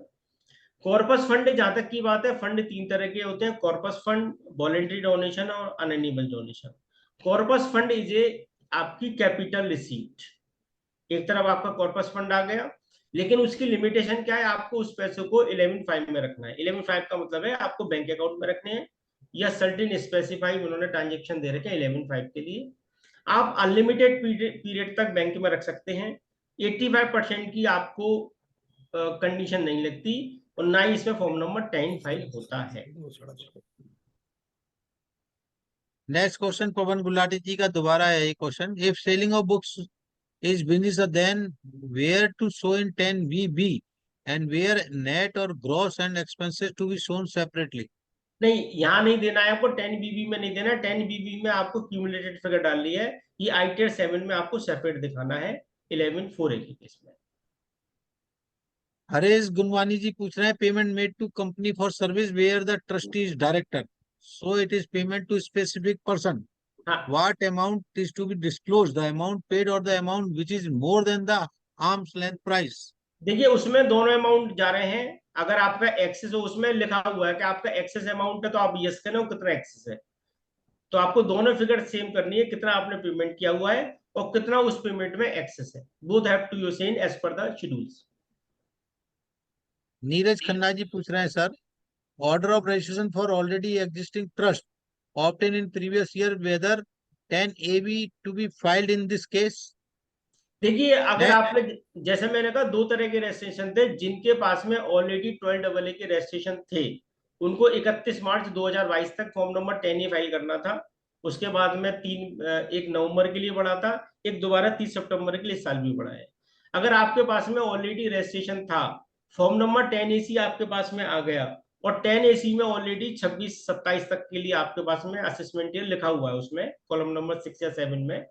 कॉर्पस फंड जहां तक की बात है, फंड 3 तरह के होते हैं, कॉर्पस फंड, वॉलेंटरी डोनेशन और anonymous donation. Corpus fund is a आपकी कैपिटल रिसीट, एक तरफ आपका कॉर्पस फंड आ गया, लेकिन उसकी लिमिटेशन क्या है, आपको उस पैसे को 11.5 में रखना है। 11.5 का मतलब है आपको बैंक अकाउंट में रखने हैं, या सर्टेन स्पेसिफाई उन्होंने ट्रांजेक्शन दे रखे हैं 11.5 के लिए। आप अनलिमिटेड पीरियड तक बैंक में रख सकते हैं। 85% की आपको कंडीशन नहीं लगती, और ना ही इसमें फॉर्म नंबर 10 फाइल होता है। नेक्स्ट क्वेश्चन पवन गुलाटी जी का दोबारा है ये question, if selling of books is business then where to show in 10BB and where net or gross and expenses to be shown separately। नहीं, यहाँ नहीं देना है आपको, 10BB में नहीं देना है। 10BB में आपको क्यूमुलेटेड फिगर डालनी है, ये ITR 7 में आपको सेपरेट दिखाना है 11.4A के केस में। हरेश गुनवानी जी पूछ रहे हैं, payment made to company for service where the trustee is director, so it is payment to specific person, हाँ, what amount is to be disclosed, the amount paid or the amount which is more than the arm's length price? देखिए उसमें दोनों amount जा रहे हैं। अगर आपका access हो, उसमें लिखा हुआ है कि आपका एक्सेस अमाउंट है, तो आप यस करें कितना एक्सेस है। तो आपको दोनों फिगर सेम करनी है, कितना आपने पेमेंट किया हुआ है और कितना उस पेमेंट में एक्सेस है। Both have to you seen as per the schedules. Neeraj Khanna ji पूछ रहे हैं sir, order of registration for already existing trust obtained in previous year, whether 10AB to be filed in this case? देखिए अगर आपने, जैसे मैंने कहा, दो तरह के रजिस्ट्रेशन थे। जिनके पास में ऑलरेडी 12AA के रजिस्ट्रेशन थे, उनको 31 मार्च 2022 तक फॉर्म नंबर 10A फाइल करना था। उसके बाद में 1 नवंबर के लिए बढ़ा था, एक दोबारा 30 सितंबर के लिए इस साल भी बढ़ा है। अगर आपके पास में ऑलरेडी रजिस्ट्रेशन था, फॉर्म नंबर 10AC आपके पास में आ गया और 10AC में ऑलरेडी 26-27 तक के लिए आपके पास में असेसमेंट ईयर लिखा हुआ है, उसमें कॉलम नंबर 6 या 7 में,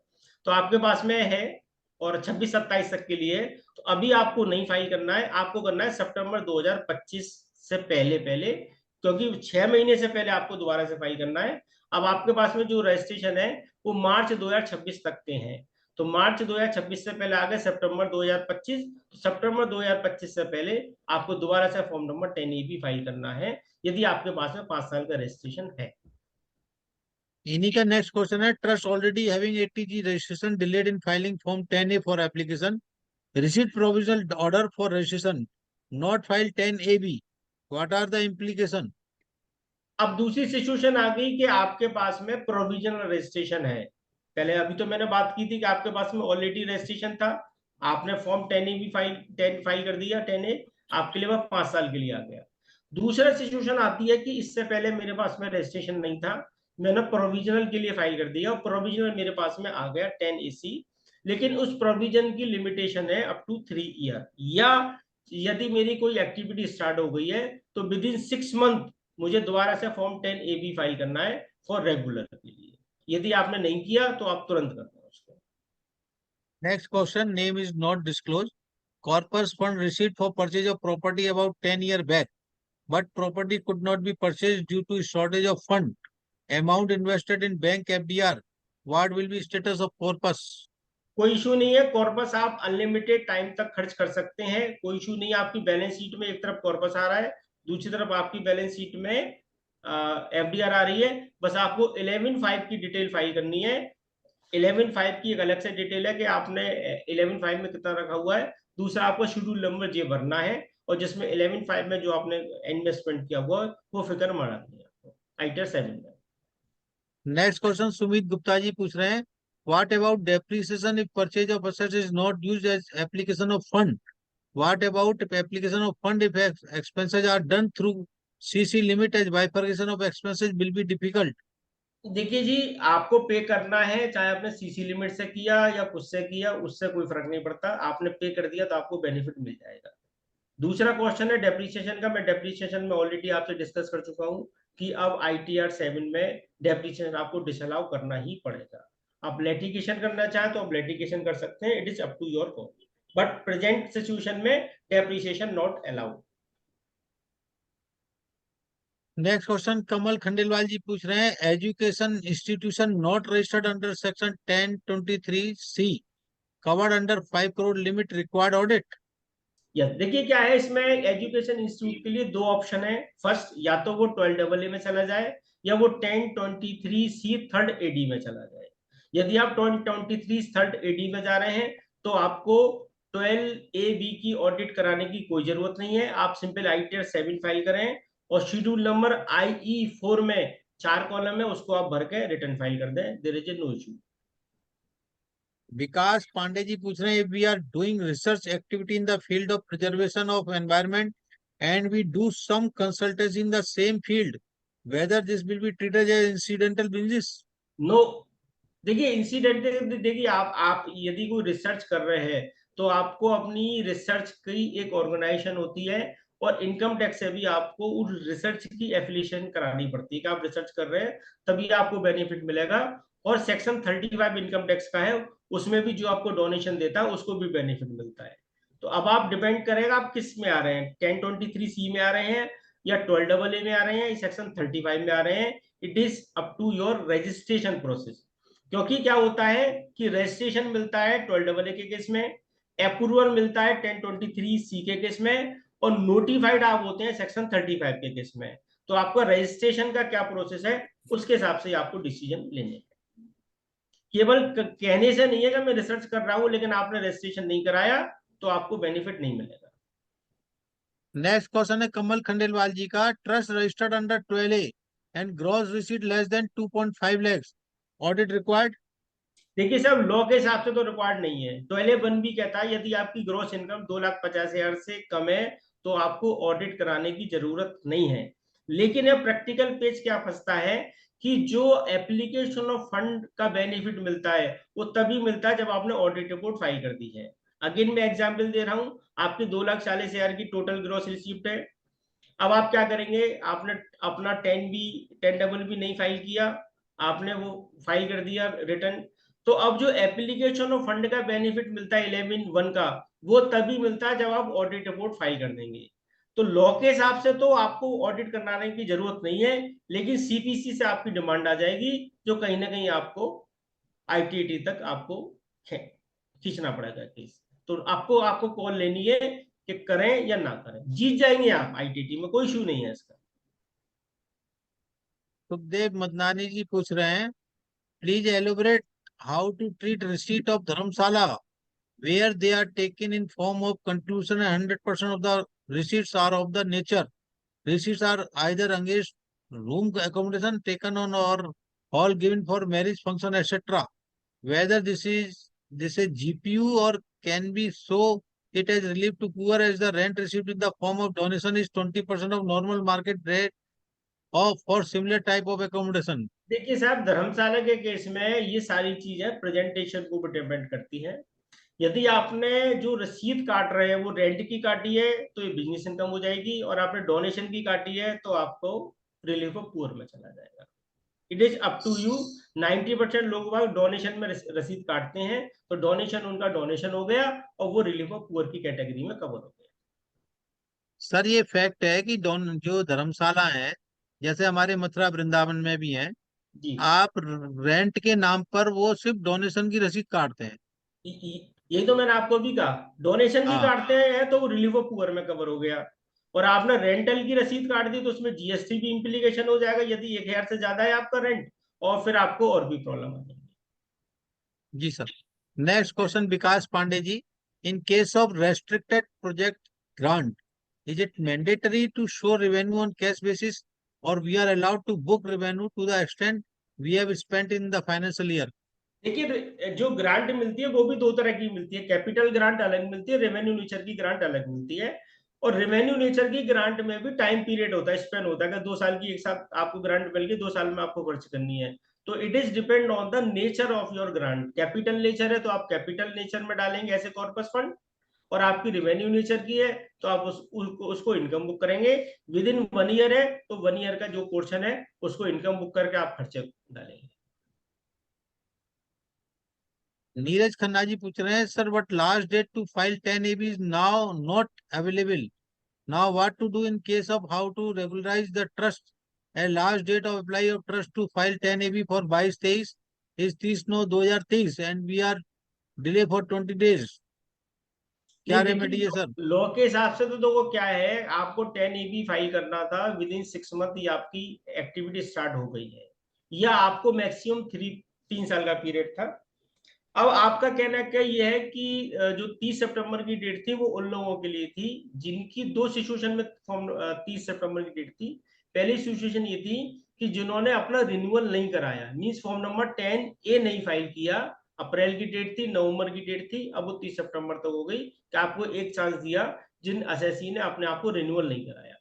तो आपके पास में है और 26-27 तक के लिए, तो अभी आपको नहीं फाइल करना है। आपको करना है सितंबर 2025 से पहले पहले, क्योंकि 6 महीने से पहले आपको दोबारा से फाइल करना है। अब आपके पास में जो रजिस्ट्रेशन है वो मार्च 2026 तक के हैं, तो मार्च 2026 से पहले आ गए सितंबर 2025, तो सितंबर 2025 से पहले आपको दोबारा से फॉर्म नंबर 10AB फाइल करना है, यदि आपके पास में 5 साल का रजिस्ट्रेशन है। इन्हीं का नेक्स्ट क्वेश्चन है, trust already having 80G registration delayed in filing form 10A for application, receive provisional order for registration, not file 10AB, what are the implication? अब दूसरी सिचुएशन आ गई कि आपके पास में प्रोविजनल रजिस्ट्रेशन है। पहले अभी तो मैंने बात की थी कि आपके पास में ऑलरेडी रजिस्ट्रेशन था, आपने फॉर्म 10A भी फाइल कर दिया, 10A आपके लिए वह 5 साल के लिए आ गया। दूसरा सिचुएशन आती है कि इससे पहले मेरे पास में रजिस्ट्रेशन नहीं था, मैंने प्रोविजनल के लिए फाइल कर दिया और प्रोविजनल मेरे पास में आ गया 10AC, लेकिन उस प्रोविजन की लिमिटेशन है अप टू 3 ईयर, या यदि मेरी कोई एक्टिविटी स्टार्ट हो गई है तो विद इन 6 मंथ मुझे दोबारा से फॉर्म 10AB फाइल करना है फॉर रेगुलर के लिए। यदि आपने नहीं किया तो आप तुरंत करना उसको। Next question, name is not disclose, corpus fund received for purchase of property about 10 year back, but property could not be purchased due to shortage of fund, amount invested in bank FDR, what will be status of corpus? कोई issue नहीं है, corpus आप unlimited time तक खर्च कर सकते हैं, कोई इशू नहीं है। आपकी बैलेंस शीट में एक तरफ कॉर्पस आ रहा है, दूसरी तरफ आपकी बैलेंस शीट में FDR आ रही है। बस आपको 11.5 की डिटेल फाइल करनी है। 11.5 की एक अलग से डिटेल है कि आपने 11.5 में कितना रखा हुआ है। दूसरा आपको शेड्यूल नंबर जे भरना है और जिसमें 11.5 में जो आपने इन्वेस्टमेंट किया हुआ है वो फिगर मारनी है आपको आइटर 7 में। नेक्स्ट क्वेश्चन सुमित गुप्ता जी पूछ रहे हैं, what about depreciation if purchase of assets is not used as application of fund, what about application of fund if expenses are done through CC limit as bifurcation of expenses will be difficult? देखिए जी, आपको पे करना है, चाहे आपने CC limit से किया या कुछ से किया, उससे कोई फर्क नहीं पड़ता। आपने पे कर दिया तो आपको बेनिफिट मिल जाएगा। दूसरा क्वेश्चन है डेप्रिसिएशन का। मैं डेप्रिसिएशन में ऑलरेडी आपसे डिस्कस कर चुका हूं कि अब ITR 7 में डेप्रिसिएशन आपको डिसअलाउ करना ही पड़ेगा। आप लिटिगेशन करना चाहें तो आप लिटिगेशन कर सकते हैं, it is up to your call, but present situation में depreciation not allowed. Next question Kamal Khandelwal ji पूछ रहे हैं, education institution not registered under section 1023C covered under 5 crore limit required audit? Yes, देखिए क्या है इसमें, एजुकेशन इंस्टीट्यूट के लिए दो ऑप्शन है। फर्स्ट, या तो वो 12AA में चला जाए या वो 1023C थर्ड AD में चला जाए। यदि आप 1023 थर्ड AD में जा रहे हैं तो आपको 12AB की ऑडिट कराने की कोई जरूरत नहीं है। आप सिंपल ITR 7 फाइल करें और शेड्यूल नंबर IE4 में 4 कॉलम है, उसको आप भर के रिटर्न फाइल कर दें, there is no issue. Vikas Pandey ji पूछ रहे हैं, we are doing research activity in the field of preservation of environment and we do some consultancy in the same field, whether this will be treated as incidental business? No, देखिए incident, देखिए आप यदि कोई research कर रहे हैं तो आपको अपनी रिसर्च की एक ऑर्गेनाइजेशन होती है और इनकम टैक्स से भी आपको उस रिसर्च की एफिलिएशन करानी पड़ती है कि आप रिसर्च कर रहे हैं, तभी आपको बेनिफिट मिलेगा। और सेक्शन 35 इनकम टैक्स का है, उसमें भी जो आपको डोनेशन देता है उसको भी बेनिफिट मिलता है। तो अब आप डिपेंड करेगा आप किस में आ रहे हैं, 1023C में आ रहे हैं या 12AA में आ रहे हैं, सेक्शन 35 में आ रहे हैं। It is up to your registration process. क्योंकि क्या होता है कि रजिस्ट्रेशन मिलता है 12AA के केस में, अप्रूवल मिलता है 1023C के केस में, और नोटिफाइड आप होते हैं सेक्शन 35 के केस में। तो आपका रजिस्ट्रेशन का क्या प्रोसेस है, उसके हिसाब से आपको डिसीजन लेने हैं। केवल कहने से नहीं है कि मैं रिसर्च कर रहा हूं लेकिन आपने रजिस्ट्रेशन नहीं कराया तो आपको बेनिफिट नहीं मिलेगा। नेक्स्ट क्वेश्चन है कमल खंडेलवाल जी का, trust registered under 12A and gross receipt less than 2.5 lakhs, audit required. देखिए साहब, लॉ के हिसाब से तो रिक्वायर्ड नहीं है। 12A भी कहता है यदि आपकी ग्रॉस इनकम 2,50,000 से कम है तो आपको ऑडिट कराने की जरूरत नहीं है। लेकिन यह प्रैक्टिकल पेज क्या फंसता है कि जो एप्लीकेशन ऑफ फंड का बेनिफिट मिलता है वो तभी मिलता है जब आपने ऑडिट रिपोर्ट फाइल कर दी है। अगेन मैं एग्जांपल दे रहा हूं, आपकी 2,40,000 की टोटल ग्रॉस रिसीप्ट है। अब आप क्या करेंगे, आपने अपना 10B नहीं फाइल किया, आपने वो फाइल कर दिया रिटर्न। तो अब जो एप्लीकेशन ऑफ फंड का बेनिफिट मिलता है 11(1) का, वो तभी मिलता है जब आप ऑडिट रिपोर्ट फाइल कर देंगे। तो लॉ के हिसाब से तो आपको ऑडिट कराने की जरूरत नहीं है, लेकिन सीपीसी से आपकी डिमांड आ जाएगी जो कहीं ना कहीं आपको आईटीटी तक आपको खींचना पड़ेगा केस। तो आपको आपको कॉल लेनी है कि करें या ना करें। जीत जाएंगे आप आईटीटी में, कोई इशू नहीं है इसका। सुखदेव मदनानी जी पूछ रहे हैं, please elaborate how to treat receipt of dharamshala where they are taken in form of conclusion and 100% of the receipts are of the nature. Receipts are either against room accommodation taken on or all given for marriage function, etc. Whether this is GPU or can be so it as relief to poor as the rent received in the form of donation is 20% of normal market rate of for similar type of accommodation. देखिए साहब, धर्मशाला के case में ये सारी चीजें presentation को depend करती हैं। यदि आपने जो रसीद काट रहे हैं वो रेंट की काटी है तो ये बिजनेस इनकम हो जाएगी, और आपने डोनेशन की काटी है तो आपको रिलीफ ऑफ पुअर में चला जाएगा। It is up to you. 90% लोग डोनेशन में रसीद काटते हैं तो डोनेशन उनका डोनेशन हो गया और वो रिलीफ ऑफ पुअर की कैटेगरी में कवर हो गया। सर ये फैक्ट है कि जो धर्मशाला है जैसे हमारे मथुरा वृंदावन में भी है, जी, आप रेंट के नाम पर वो सिर्फ डोनेशन की रसीद काटते हैं। यही तो मैंने आपको भी कहा, डोनेशन की हाँ काटते हैं तो वो रिलीफ ऑफ पुअर में कवर हो गया। और आपने रेंटल की रसीद काट दी तो उसमें जीएसटी भी इंप्लीकेशन हो जाएगा यदि 1,000 से ज्यादा है आपका रेंट, और फिर आपको और भी प्रॉब्लम आ जाएगी। जी sir. Next question Vikas Pandey ji, in case of restricted project grant is it mandatory to show revenue on cash basis और we are allowed to book revenue to the extent we have spent in the financial year. देखिए, जो grant मिलती है वो भी दो तरह की मिलती है। कैपिटल ग्रांट अलग मिलती है, रेवेन्यू नेचर की ग्रांट अलग मिलती है। और रेवेन्यू नेचर की ग्रांट में भी टाइम पीरियड होता है, स्पेन होता है कि 2 साल की एक साथ आपको ग्रांट मिल गई, 2 साल में आपको खर्च करनी है। तो it is depend on the nature of your grant. Capital nature है तो आप कैपिटल नेचर में डालेंगे ऐसे कॉर्पस फंड, और आपकी रेवेन्यू नेचर की है तो आप उसको इनकम बुक करेंगे। विद इन 1 ईयर है तो 1 ईयर का जो पोर्शन है उसको इनकम बुक करके आप खर्चे डालेंगे। नीरज खन्ना जी पूछ रहे हैं, sir what last date to file 10AB is now not available, now what to do in case of how to regularise the trust, a last date of apply of trust to file 10AB for 22-23 is 30/9/2023 and we are delay for 20 days। क्या नहीं remedy है देखिए, sir? Law के हिसाब से तो देखो क्या है, आपको 10AB फाइल करना था, विद इन 6 मंथ ही आपकी एक्टिविटी स्टार्ट हो गई है, या आपको मैक्सिमम 3 साल का पीरियड था। अब आपका कहना क्या ये है कि जो 30 सितंबर की डेट थी वो उन लोगों के लिए थी जिनकी 2 सिचुएशन में फॉर्म 30 सितंबर की डेट थी। पहली सिचुएशन ये थी कि जिन्होंने अपना रिन्यूअल नहीं कराया, मींस फॉर्म नंबर 10A नहीं फाइल किया। अप्रैल की डेट थी, नवंबर की डेट थी, अब वो 30 सितंबर तक हो गई कि आपको एक चांस दिया जिन असेसी ने अपने आप को रिन्यूअल नहीं कराया।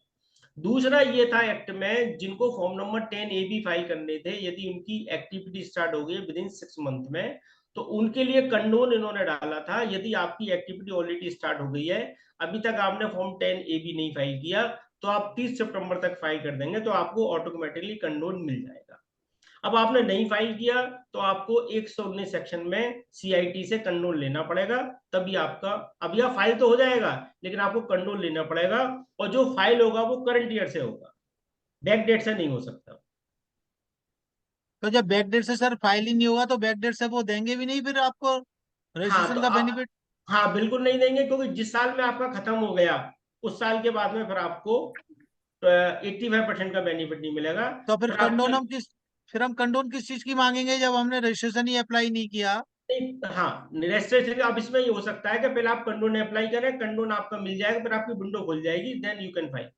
दूसरा ये था एक्ट में, जिनको फॉर्म नंबर 10AB फाइल करने थे, यदि उनकी एक्टिविटी स्टार्ट हो गई विद इन 6 मंथ में, तो उनके लिए कंडोन इन्होंने डाला था। यदि आपकी एक्टिविटी ऑलरेडी स्टार्ट हो गई है, अभी तक आपने फॉर्म 10AB नहीं फाइल किया, तो आप 30 सितंबर तक फाइल कर देंगे तो आपको ऑटोमेटिकली कंडोन मिल जाएगा। अब आपने नहीं फाइल किया तो आपको 119 सेक्शन में सीआईटी से कंडोन लेना पड़ेगा, तभी आपका, अब यह फाइल तो हो जाएगा लेकिन आपको कंडोन लेना पड़ेगा, और जो फाइल होगा वो करंट ईयर से होगा, बैक डेट से नहीं हो सकता। तो जब बैक डेट से सर फाइल ही नहीं होगा तो बैक डेट से वो देंगे भी नहीं फिर आपको हाँ रजिस्ट्रेशन तो का आप, बेनिफिट? हाँ बिल्कुल नहीं देंगे, क्योंकि जिस साल में आपका खत्म हो गया उस साल के बाद में फिर आपको 85% का बेनिफिट नहीं मिलेगा। तो फिर फिर कंडोन आपकी, हम किस फिर हम कंडोन किस चीज की मांगेंगे जब हमने रजिस्ट्रेशन ही अप्लाई नहीं किया? हाँ रजिस्ट्रेशन अब इसमें ये हो सकता है कि पहले आप कंडोन अप्लाई करें, कंडोन आपका मिल जाएगा, फिर आपकी विंडो खुल जाएगी, देन यू कैन फाइल।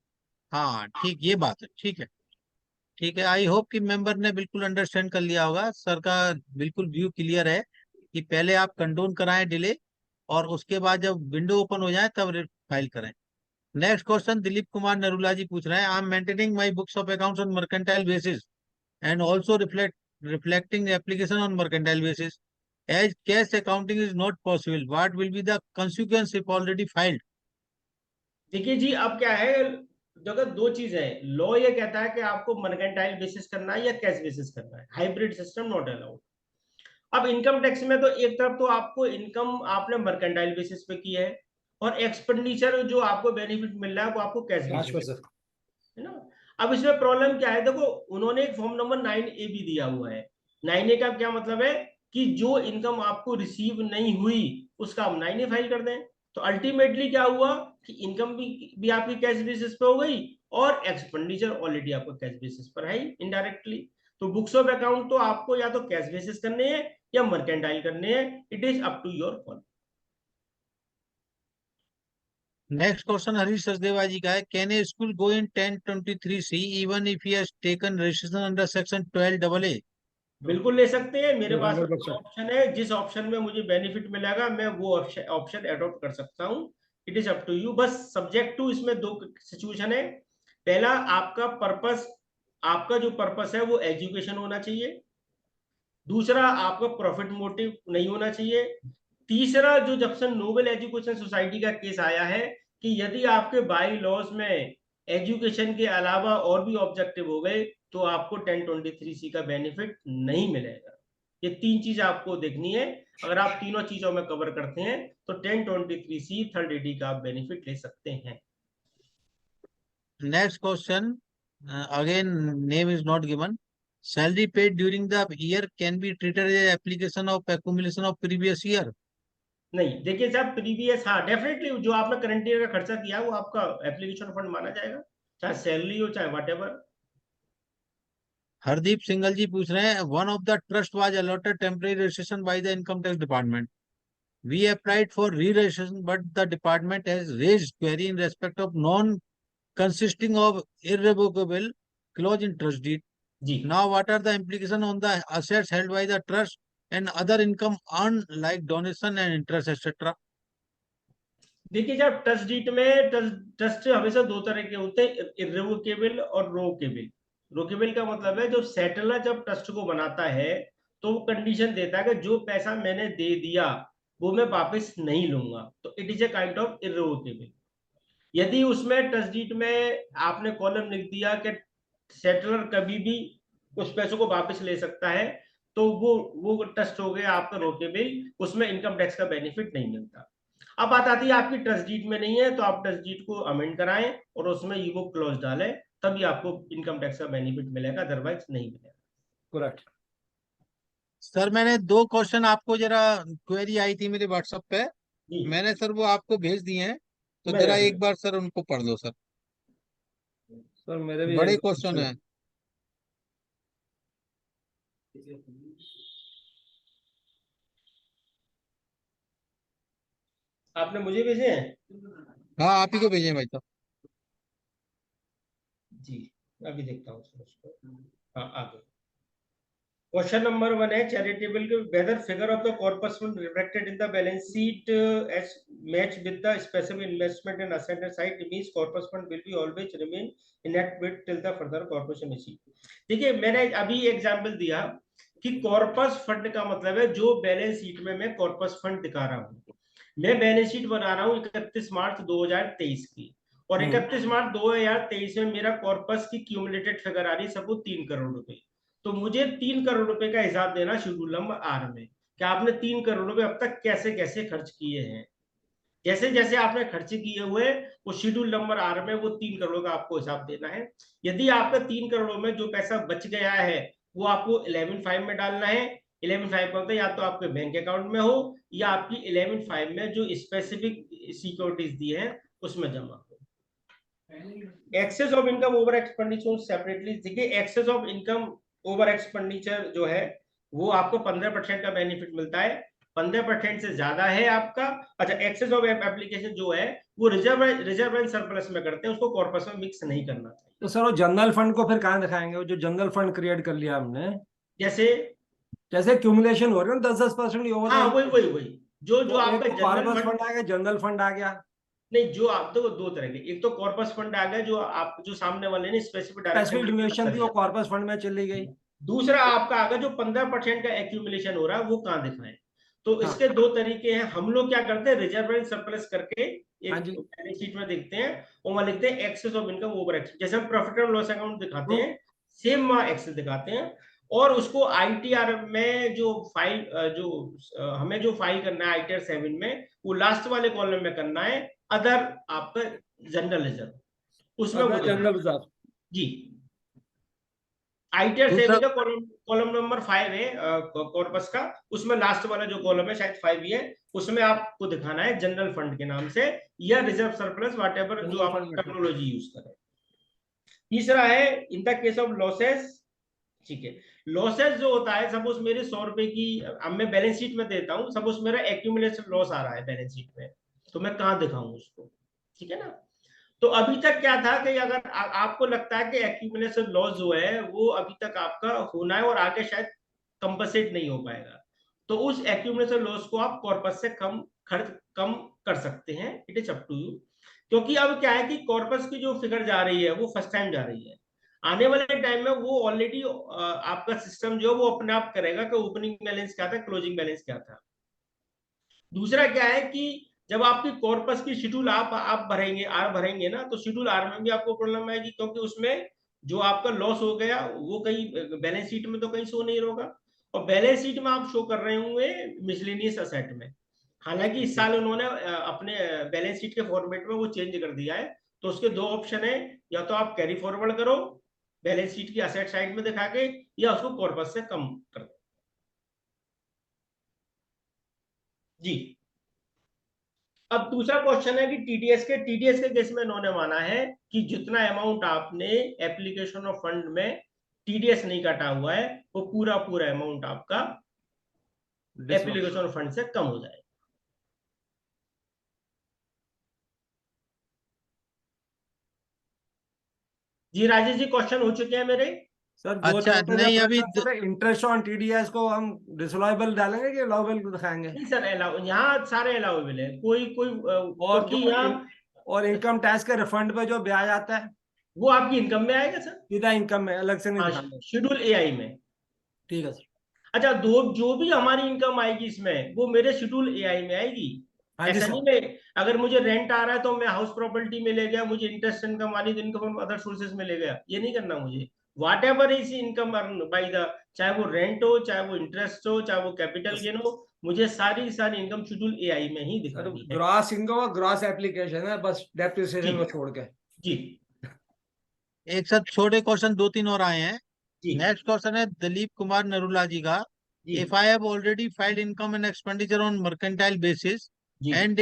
हाँ ठीक, ये बात है, ठीक है। ठीक है, आई होप कि मेंबर ने बिल्कुल अंडरस्टैंड कर लिया होगा। सर का बिल्कुल व्यू क्लियर है कि पहले आप कंडोन कराएं डिले, और उसके बाद जब विंडो ओपन हो जाए तब फाइल करें। नेक्स्ट क्वेश्चन दिलीप कुमार नरूला जी पूछ रहे हैं, I am maintaining my books of accounts on mercantile basis and also reflecting the application on mercantile basis. As cash accounting is not possible, what will be the consequence if already filed? देखिए जी, अब क्या है, जगह दो चीजें हैं। Law ये कहता है कि आपको मर्केंटाइल बेसिस करना है या कैश बेसिस करना है, हाइब्रिड सिस्टम नॉट अलाउड। अब इनकम टैक्स में तो एक तरफ तो आपको इनकम आपने मर्केंटाइल बेसिस पे की है, और एक्सपेंडिचर जो आपको बेनिफिट मिल रहा है वो आपको कैश बेसिस है ना। अब इसमें प्रॉब्लम क्या है, देखो उन्होंने एक फॉर्म नंबर 9A भी दिया हुआ है। 9A का क्या मतलब है कि जो इनकम आपको रिसीव नहीं हुई उसका हम 9A फाइल कर दें। तो अल्टीमेटली क्या हुआ कि इनकम भी आपकी कैश बेसिस पे हो गई, और एक्सपेंडिचर ऑलरेडी आपको कैश बेसिस पर है इनडायरेक्टली। तो बुक्स ऑफ अकाउंट तो आपको या तो कैश बेसिस करने हैं या मर्केंटाइल करने हैं, it is up to your call. Next question Harish Sachdeva ji का है, can a school go in 1023C even if he has taken registration under section 12AA? बिल्कुल ले सकते हैं, मेरे पास 100%। ऑप्शन है, जिस ऑप्शन में मुझे बेनिफिट मिलेगा मैं वो ऑप्शन एडॉप्ट कर सकता हूँ। It is up to you. बस सब्जेक्ट टू, इसमें दो सिचुएशन है। पहला, आपका पर्पस, आपका जो पर्पस है वो एजुकेशन होना चाहिए। दूसरा, आपका प्रॉफिट मोटिव नहीं होना चाहिए। तीसरा, जो जब से नोबेल एजुकेशन सोसाइटी का केस आया है कि यदि आपके बाई लॉज में एजुकेशन के अलावा और भी ऑब्जेक्टिव हो गए तो आपको 1023C का बेनिफिट नहीं मिलेगा। ये तीन चीज आपको देखनी है। अगर आप तीनों चीजों में कवर करते हैं तो 1023C थर्ड एडी का आप बेनिफिट ले सकते हैं। Next question, again name is not given. Salary paid during the year can be treated as application of accumulation of previous year. नहीं, देखिए साहब, प्रीवियस, हाँ डेफिनेटली जो आपने करंट ईयर का खर्चा किया वो आपका एप्लीकेशन फंड माना जाएगा, चाहे सैलरी हो चाहे वट एवर। हरदीप सिंगल जी पूछ रहे हैं, one of the trust was allotted temporary registration by the income tax department. We applied for re-registration, but the department has raised query in respect of non-consisting of irrevocable clause in trust deed. जी Now, what are the implications on the assets held by the trust and other income earned like donation and interest, etc.? देखिए जब trust डीट में, trust हमेशा दो तरह के होते हैं, इर्रेवोकेबल और रोकेबल। रोकेबल का मतलब है जो सेटलर जब ट्रस्ट को बनाता है तो वो कंडीशन देता है कि जो पैसा मैंने दे दिया वो मैं वापस नहीं लूंगा, तो it is a kind of irrevocable. यदि उसमें ट्रस्ट डीट में आपने कॉलम लिख दिया कि सेटलर कभी भी उस पैसों को वापस ले सकता है, तो वो ट्रस्ट हो गया आपका रोकेबल, उसमें इनकम टैक्स का बेनिफिट नहीं मिलता। अब बात आती है आपकी ट्रस्ट डीट में नहीं है, तो आप ट्रस्ट डीट को अमेंड कराएं और उसमें ये वो क्लॉज डालें, तभी आपको इनकम टैक्स का बेनिफिट मिलेगा, अदरवाइज नहीं मिलेगा। करेक्ट। सर मैंने दो क्वेश्चन आपको जरा क्वेरी आई थी मेरे व्हाट्सएप पे, जी मैंने सर वो आपको भेज दिए हैं, तो मैं जरा एक बार सर उनको पढ़ दो सर, सर मेरे भी बड़े एक क्वेश्चन है। आपने मुझे भेजे हैं? हाँ आप ही को भेजे हैं भाई साहब। जी अभी देखता हूँ उसको। हाँ आगे क्वेश्चन नंबर 1 है चैरिटेबल के, whether figure of the corpus fund reflected in the balance sheet as match with the specific investment and asset side means corpus fund will be always remain inactivate till the further corporation issue. देखिए मैंने अभी example दिया कि corpus fund का मतलब है जो balance sheet में मैं कॉर्पस फंड दिखा रहा हूँ। मैं बैलेंस शीट बना रहा हूँ 31 मार्च 2023 की, और 31 मार्च 2023 में मेरा कॉर्पस की क्यूमुलेटेड फिगर आ रही है सबको 3 करोड़ रुपए। तो मुझे 3 करोड़ रुपए का हिसाब देना शेड्यूल नंबर आर में कि आपने 3 करोड़ रुपए अब तक कैसे कैसे खर्च किए हैं। जैसे जैसे आपने खर्च किए हुए वो शेड्यूल नंबर आर में वो 3 करोड़ का आपको हिसाब देना है। यदि आपका 3 करोड़ में जो पैसा बच गया है वो आपको 11.5 में डालना है। 11.5 का होता है या तो आपके बैंक अकाउंट में हो या आपकी 11.5 में जो स्पेसिफिक सिक्योरिटीज दी है उसमें जमा हो। Excess of income over expenditure separately देखिए, excess of income over expenditure जो है वो आपको 15% का बेनिफिट मिलता है। 15% से ज्यादा है आपका, अच्छा एक्सेस ऑफ एप्लीकेशन जो है वो रिजर्व एंड सरप्लस में करते हैं, उसको कॉर्पस में मिक्स नहीं करना चाहिए। तो सर वो जनरल फंड को फिर कहाँ दिखाएंगे, वो जो जनरल फंड क्रिएट कर लिया हमने, जैसे जैसे एक्यूमुलेशन हो रही है ना 10-10% ओवर हाँ द, वही जो जो तो एक आपका तो जनरल कॉर्पस फंड, फंड आ गया, जनरल फंड आ गया, नहीं जो आप तो दो तरह के, एक तो कॉर्पस फंड आ गया जो आप जो सामने वाले ने स्पेसिफिक स्पेसिफिक डायरेक्शन ड्यूरेशन कर थी वो लिया। कॉर्पस फंड में चली गई। दूसरा आपका आगे जो 15% का एक्यूमुलेशन हो रहा है वो कहाँ दिखाएं, तो हाँ इसके दो तरीके हैं। हम लोग क्या करते हैं, रिजर्व एंड सरप्लस करके हाँ एक जी। बैलेंस शीट में देखते हैं और वहां लिखते हैं excess of income over excess, जैसे हम प्रॉफिट एंड लॉस अकाउंट दिखाते हैं सेम वहां एक्सेस दिखाते हैं। और उसको आईटीआर में जो फाइल हमें जो फाइल करना है आईटीआर 7 में, वो लास्ट वाले कॉलम में करना है, अदर आपका जनरल रिजर्व उसमें वो अदर देखना जनरल है। रिजर्व। जी, आईटीआर दूसरा 7 का कॉलम कॉलम नंबर 5 है कॉर्पस का, उसमें लास्ट वाला जो कॉलम है शायद 5 ही है, उसमें आपको दिखाना है जनरल फंड के नाम से या रिजर्व सरप्लस, वॉट एवर जो जनरल आप फंड में। टेक्नोलॉजी यूज करें। तीसरा है in the case of losses, ठीक है। लॉसेस जो होता है, सपोज मेरे 100 रुपए की, अब मैं बैलेंस शीट में देता हूँ, सपोज मेरा एक्यूमुलेशन लॉस आ रहा है बैलेंस शीट में, तो मैं कहाँ दिखाऊं उसको, ठीक है ना। तो अभी तक क्या था कि अगर आपको लगता है कि एक्यूमुलेशन लॉस जो है वो अभी तक आपका होना है और आगे शायद कंपनसेट नहीं हो पाएगा, तो उस एक्यूमुलेशन लॉस को आप कॉर्पस से कम खर्च कम कर सकते हैं, it is up to you. क्योंकि अब क्या है कि कॉर्पस की जो फिगर जा रही है वो फर्स्ट टाइम जा रही है, आने वाले टाइम में वो ऑलरेडी आपका सिस्टम जो है वो अपने आप करेगा कि ओपनिंग बैलेंस क्या था, क्लोजिंग बैलेंस क्या था। दूसरा क्या है कि जब आपकी कॉर्पस की शेड्यूल आप भरेंगे, आर भरेंगे ना, तो शेड्यूल आर में भी आपको प्रॉब्लम आएगी, क्योंकि उसमें जो आपका लॉस हो गया वो कहीं बैलेंस शीट में तो कहीं शो नहीं होगा, और बैलेंस शीट में आप शो कर रहे होंगे मिसलेनियस असेट में। हालांकि इस साल उन्होंने अपने बैलेंस शीट के फॉर्मेट में वो चेंज कर दिया है, तो उसके दो ऑप्शन है, या तो आप कैरी फॉरवर्ड करो बैलेंस शीट की असेट साइड में दिखा के, या उसको कॉर्पस से कम कर दो। जी, अब दूसरा क्वेश्चन है कि टीडीएस के केस में इन्होंने माना है कि जितना अमाउंट आपने एप्लीकेशन ऑफ फंड में टीडीएस नहीं काटा हुआ है वो पूरा पूरा अमाउंट आपका एप्लीकेशन ऑफ फंड से कम हो जाए। जी राजेश जी, क्वेश्चन हो चुके हैं मेरे। सर दो अच्छा छोटे से नहीं अभी प्रश्न सर, इंटरेस्ट ऑन टीडीएस को हम डिसॉल्वेबल डालेंगे कि अलाउबल दिखाएंगे? नहीं सर, अलाउ यहाँ सारे अलाउेबल है, कोई कोई और क्योंकि जो यहाँ और इनकम टैक्स के रिफंड पे जो ब्याज आता है वो आपकी इनकम में आएगा सर। सीधा इनकम में, अलग से नहीं हाँ, दिखाना? शेड्यूल एआई में। ठीक है सर। अच्छा, दो जो भी हमारी इनकम आएगी इसमें वो मेरे शेड्यूल एआई में आएगी। हाँ जी ऐसा सर। नहीं मैं, अगर मुझे रेंट आ रहा है तो मैं हाउस प्रॉपर्टी में ले गया, मुझे इंटरेस्ट इनकम आ रही तो इनकम अदर सोर्सेज में ले गया, ये नहीं करना मुझे। Whatever is income earn by the, चाहे वो रेंट हो, चाहे वो इंटरेस्ट हो, चाहे वो कैपिटल गेन हो, मुझे सारी सारी इनकम शेड्यूल एआई में ही सर दिखानी है। ग्रॉस इनकम और ग्रॉस एप्लीकेशन है, बस जी डेप्रिसिएशन को छोड़ के। जी एक साथ छोटे क्वेश्चन दो तीन और आए हैं। जी नेक्स्ट क्वेश्चन है दिलीप कुमार नरूला जी का। जी if I have already filed income and expenditure on mercantile basis जी and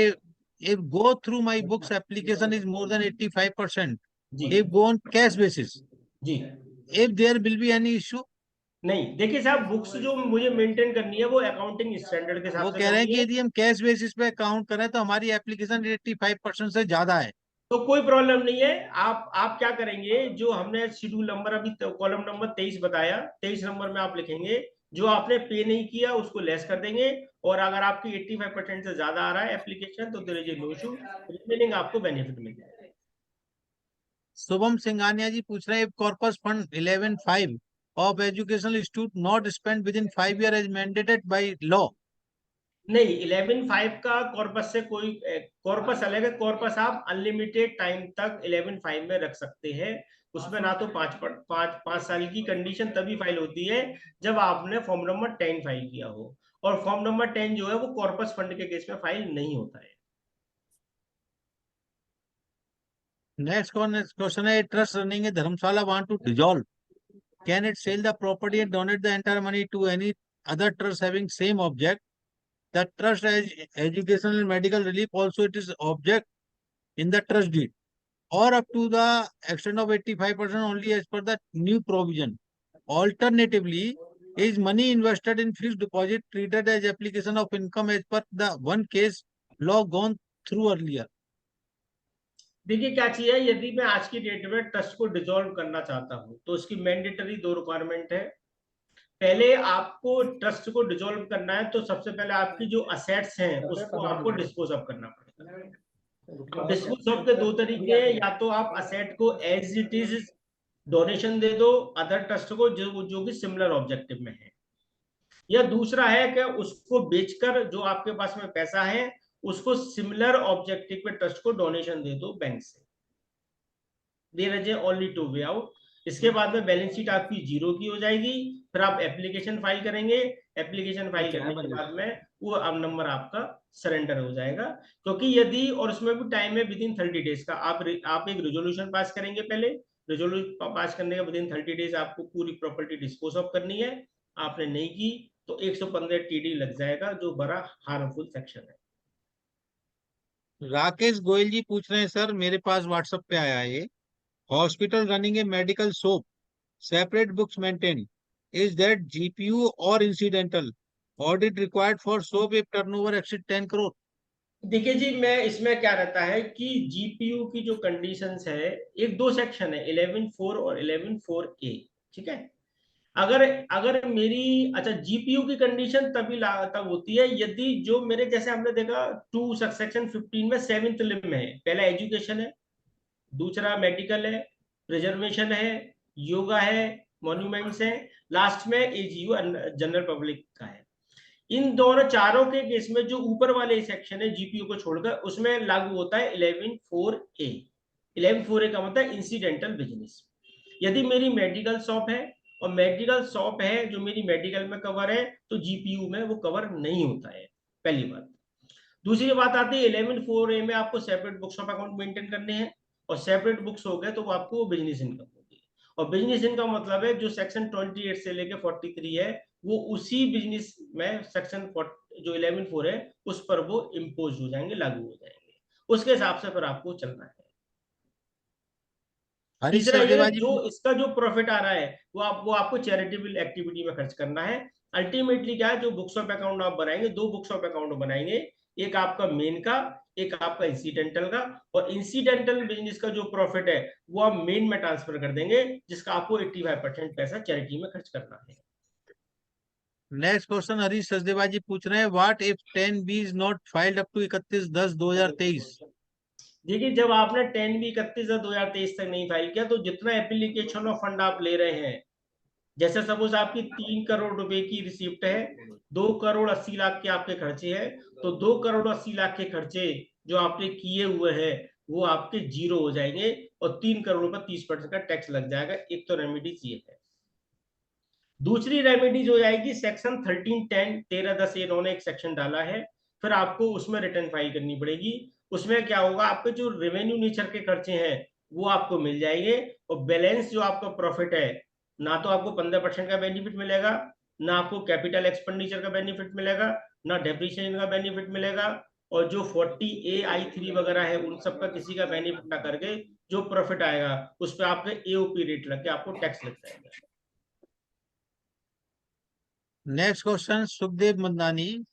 if go through my books application is more than 85%, जी if go on cash basis, जी if there will be any issue? नहीं, देखिए साहब, books जो मुझे maintain करनी है वो अकाउंटिंग स्टैंडर्ड के हिसाब वो से कह रहे हैं करनी कि है। यदि हम कैश बेसिस पे काउंट करें तो हमारी एप्लीकेशन 85% से ज्यादा है। तो कोई प्रॉब्लम नहीं है, आप क्या करेंगे, जो हमने शेड्यूल नंबर अभी कॉलम नंबर 23 बताया, 23 नंबर में आप लिखेंगे जो आपने पे नहीं किया उसको लेस कर देंगे, और अगर आपकी 85% से ज्यादा आ रहा है एप्लीकेशन तो there is no issue, remaining आपको बेनिफिट मिल जाएगा। शुभम सिंघानिया जी पूछ रहे हैं corpus fund 11.5 of educational institute not spend within 5 year as mandated by law. नहीं, 11.5 का कॉर्पस से कोई कॉर्पस अलग है, कॉर्पस आप अनलिमिटेड टाइम तक 11.5 में रख सकते हैं, उसमें ना तो 5 साल की कंडीशन तभी फाइल होती है जब आपने फॉर्म नंबर 10 फाइल किया हो, और फॉर्म नंबर 10 जो है वो कॉर्पस फंड के केस में फाइल नहीं होता है। नेक्स्ट क्वेश्चन है trust running dharamshala want to dissolve can it sell the property and donate the entire money to any other trust having same object? The trust as educational and medical relief also it is object in the trust deed, or up to the extent of 85% only as per the new provision. Alternatively, is money invested in fixed deposit treated as application of income as per the one case law gone through earlier? देखिए क्या चाहिए, यदि मैं आज की date में trust को dissolve करना चाहता हूं तो उसकी मैंडेटरी 2 रिक्वायरमेंट है। पहले आपको ट्रस्ट को डिसॉल्व करना है तो सबसे पहले आपकी जो असेट्स हैं उसको आपको डिस्पोज ऑफ करना पड़ेगा। डिस्पोज ऑफ के 2 तरीके हैं, या तो आप असेट को एज इट इज डोनेशन दे दो अदर ट्रस्ट को जो कि सिमिलर ऑब्जेक्टिव में है, या दूसरा है कि उसको बेचकर जो आपके पास में पैसा है उसको सिमिलर ऑब्जेक्टिव पे ट्रस्ट को डोनेशन दे दो बैंक से। There is only 2 way out. इसके बाद में बैलेंस शीट आपकी 0 की हो जाएगी, फिर आप एप्लीकेशन फाइल करेंगे, एप्लीकेशन फाइल करने के बाद में वो अब नंबर आपका सरेंडर हो जाएगा। क्योंकि यदि, और उसमें भी टाइम है विदिन 30 डेज का, आप एक रेजोल्यूशन पास करेंगे, पहले रेजोल्यूशन पास करने के विदिन 30 डेज आपको पूरी प्रॉपर्टी डिस्पोज ऑफ करनी है। आपने नहीं की तो 115 टीडी लग जाएगा, जो बड़ा हार्मफुल सेक्शन है। राकेश गोयल जी पूछ रहे हैं सर, मेरे पास व्हाट्सएप पे आया है ये, hospital running a medical shop, separate books maintain, is that GPU और incidental, audit required for shop if turnover exceed 10 crore? देखिए जी, मैं इसमें क्या रहता है कि जीपीयू की जो कंडीशंस है, एक 2 सेक्शन है 11.4 और 11.4A, ठीक है। अगर अगर मेरी, अच्छा, जीपीयू की कंडीशन तब होती है यदि जो मेरे, जैसे हमने देखा 2 सेक्शन 15 में 7th लिम में है, पहला एजुकेशन है, दूसरा मेडिकल है, प्रिजर्वेशन है, योगा है, मॉन्यूमेंट्स है, लास्ट में एजीयू जनरल पब्लिक का है। इन दोनों चारों के केस में जो ऊपर वाले सेक्शन है जीपीयू को छोड़कर, उसमें लागू होता है 11.4A। 11.4A का मतलब इंसिडेंटल बिजनेस। यदि मेरी मेडिकल शॉप है और मेडिकल शॉप है जो मेरी मेडिकल में कवर है, तो जीपीयू में वो कवर नहीं होता है, पहली बात। दूसरी बात आती है 11.4A में आपको separate books of account maintain करने हैं, और सेपरेट बुक्स हो गए तो वो आपको बिजनेस इनकम होगी। और बिजनेस इनकम मतलब है जो सेक्शन 28 से लेके 43 है, वो उसी बिजनेस में सेक्शन जो 11.4 है उस पर वो इम्पोज हो जाएंगे, लागू हो जाएंगे। उसके हिसाब से फिर आपको चलना है। हरीश तीसरा ये, सरदेवाजी जो इसका जो प्रॉफिट आ रहा है वो आपको चैरिटेबल एक्टिविटी में खर्च करना है। अल्टीमेटली क्या है, जो बुक्स ऑफ अकाउंट आप बनाएंगे, 2 बुक्स ऑफ अकाउंट बनाएंगे, एक आपका मेन का, एक आपका इंसिडेंटल का। और इंसिडेंटल बिजनेस का जो प्रॉफिट है वो आप मेन में ट्रांसफर कर देंगे, जिसका आपको 85% पैसा चैरिटी में खर्च करना है। नेक्स्ट क्वेश्चन हरीश सचदेवाजी पूछ रहे हैं, what if 10B is not filed up to 31/10/2023? देखिए, जब आपने 10B 31/2023 तक नहीं फाइल किया तो जितना एप्लीकेशन ऑफ फंड आप ले रहे हैं, जैसे सपोज आपकी 3 करोड़ रुपए की रिसिप्ट है, 2 करोड़ 80 लाख के आपके खर्चे हैं, तो 2 करोड़ 80 लाख के खर्चे जो आपने किए हुए हैं वो आपके 0 हो जाएंगे, और 3 करोड़ पर 30% का टैक्स लग जाएगा। एक तो रेमेडीज ये है। दूसरी रेमेडीज हो जाएगी सेक्शन 1310 1310, इन्होंने एक सेक्शन डाला है, फिर आपको उसमें रिटर्न फाइल करनी पड़ेगी। उसमें क्या होगा, आपके जो रेवेन्यू नेचर के खर्चे हैं वो आपको मिल जाएंगे, और बैलेंस जो आपका प्रॉफिट है, ना तो आपको 15% का बेनिफिट मिलेगा, ना आपको कैपिटल एक्सपेंडिचर का बेनिफिट मिलेगा, ना डेप्रिसिएशन का बेनिफिट मिलेगा, और जो 40A I3 वगैरह है उन सब का किसी का बेनिफिट ना करके जो प्रॉफिट आएगा उस पर आपके एओपी रेट लग के आपको टैक्स लग जाएगा। Next question Sukhdev Mandani,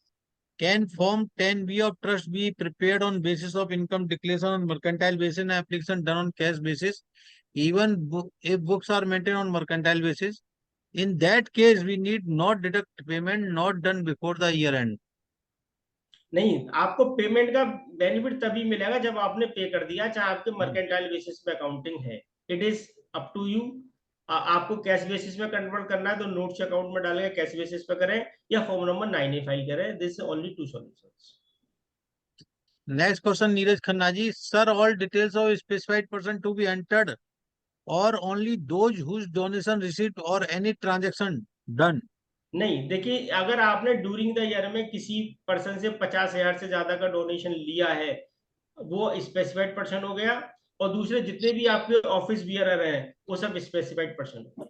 can form 10B of trust be prepared on basis of income declaration on mercantile basis and application done on cash basis, even if books are maintained on mercantile basis? In that case, we need not deduct payment not done before the year end. नहीं, आपको payment का benefit तभी मिलेगा जब आपने पे कर दिया, चाहे आपके मर्केंटाइल बेसिस पे अकाउंटिंग है। It is up to you. आपको कैश बेसिस में कन्वर्ट करना है तो नोट्स अकाउंट में डालेंगे, कैश बेसिस पे करें, या फॉर्म नंबर 9A फाइल करें। This only 2 solutions. Next question, Neeraj Khanna ji. Sir, all details of specified person to be entered or only those whose donation received or any transaction done? नहीं, देखिए, अगर आपने during the year में किसी person से 50,000 से ज्यादा का डोनेशन लिया है, वो स्पेसिफाइड पर्सन हो गया, और दूसरे जितने भी आपके ऑफिस बियरर हैं वो सब स्पेसिफाइड पर्सन हो गए।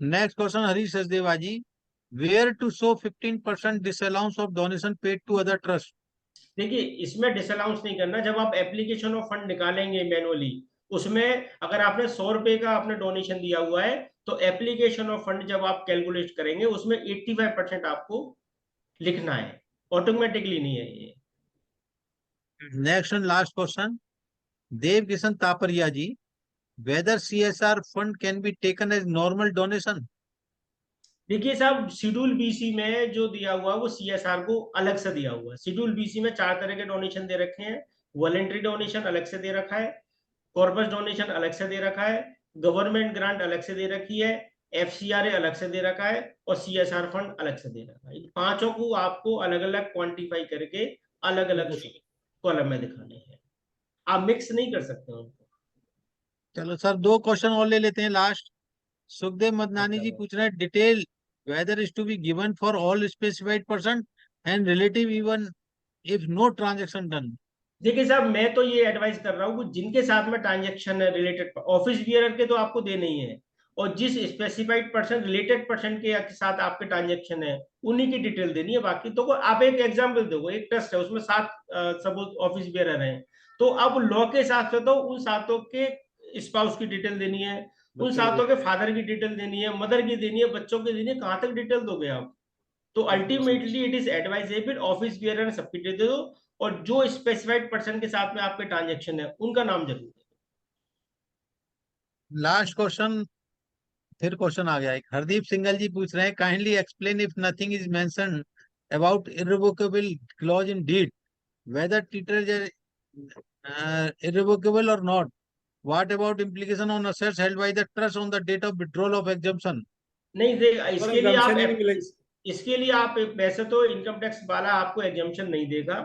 Next question, Harish Sachdevaji. Where to show 15% disallowance of donation paid to other trust? देखिए, इसमें डिसअलाउंस नहीं करना। जब आप एप्लीकेशन ऑफ फंड निकालेंगे मैनुअली, उसमें अगर आपने 100 रुपए का आपने डोनेशन दिया हुआ है, तो एप्लीकेशन ऑफ फंड जब आप कैलकुलेट करेंगे उसमें 85% आपको लिखना है, ऑटोमेटिकली नहीं है ये। Next and last question, Dev Kishan Taparia ji. Whether CSR fund can be taken as normal donation? देखिए साहब, शेड्यूल बीसी में जो दिया हुआ है वो सीएसआर को अलग से दिया हुआ है। शेड्यूल बीसी में 4 तरह के डोनेशन दे रखे हैं। वॉलेंट्री डोनेशन अलग से दे रखा है, कॉर्पस डोनेशन अलग से दे रखा है, गवर्नमेंट ग्रांट अलग से दे रखी है, एफसीआरए अलग से दे रखा है और सीएसआर फंड अलग से दे रखा है। इन पांचों को आपको अलग अलग क्वांटिफाई करके अलग अलग कॉलम में दिखाने हैं, आप मिक्स नहीं कर सकते उनको। चलो सर, 2 क्वेश्चन और ले लेते हैं लास्ट। सुखदेव मदनानी जी पूछ रहे हैं, detail whether is to be given for all specified person and relative even if no transaction done. देखिए साहब, मैं तो ये एडवाइस कर रहा हूँ कि जिनके साथ में ट्रांजेक्शन है रिलेटेड, ऑफिस बियरर के तो आपको देने ही है, और जिस स्पेसिफाइड पर्सन रिलेटेड पर्सन के साथ आपके ट्रांजेक्शन है उन्हीं की डिटेल देनी है। बाकी तो आप एक एग्जांपल दो, एक ट्रस्ट है उसमें 7 सपोज ऑफिस बियरर हैं, तो अब लॉ के हिसाब से तो उन 7 के स्पाउस की डिटेल देनी है, उन 7 के फादर की डिटेल देनी है, मदर की देनी है, बच्चों की देनी है। कहां तक डिटेल दोगे आप? तो ultimately it is advisable office bearer सबकी डिटेल दे दो, और जो स्पेसिफाइड पर्सन के साथ में आपके ट्रांजेक्शन है उनका नाम जरूर दे। लास्ट क्वेश्चन, फिर क्वेश्चन आ गया एक। हरदीप सिंगल जी पूछ रहे हैं, kindly explain if nothing is mentioned about irrevocable clause in deed, whether teacher irrevocable or not. What about implication on assets held by the trust on the date of withdrawal of exemption? नहीं देगा, exemption इसके लिए आप वैसे तो income tax वाला आपको exemption नहीं देगा।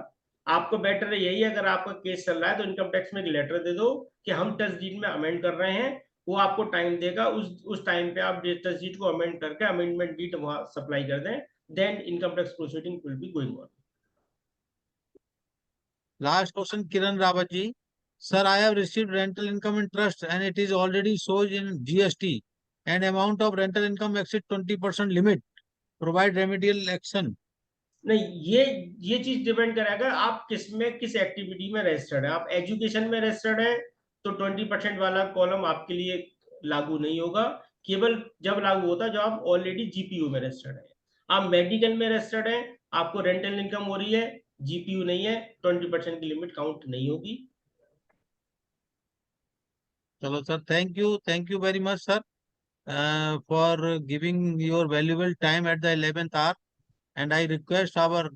आपको बेटर यही है, अगर आपका केस चल रहा है तो इनकम टैक्स में एक लेटर दे दो कि हम ट्रस्ट डीड में अमेंड कर रहे हैं, वो आपको टाइम देगा, उस टाइम पे आप ट्रस्ट डीड को अमेंड करके अमेंडमेंट डीड वहां सप्लाई कर दें, then income tax proceeding will be going on. Last question, Kiran Rawat ji. Sir, I have received rental income in trust and it is already shown in GST and amount of rental income exceed 20% limit. Provide remedial action. नहीं, ये चीज depend करेगा आप किस में, किस activity में registered है। आप एजुकेशन में रजिस्टर्ड है तो 20% वाला कॉलम आपके लिए लागू नहीं होगा, केवल जब लागू होता है जब आप ऑलरेडी जीपीयू में रजिस्टर्ड है। आप मेडिकल में रजिस्टर्ड है, आपको रेंटल इनकम हो रही है, जीपीयू नहीं है, 20% की लिमिट काउंट नहीं होगी। चलो sir, thank you very much sir for giving your valuable time at the 11th hour, and I request our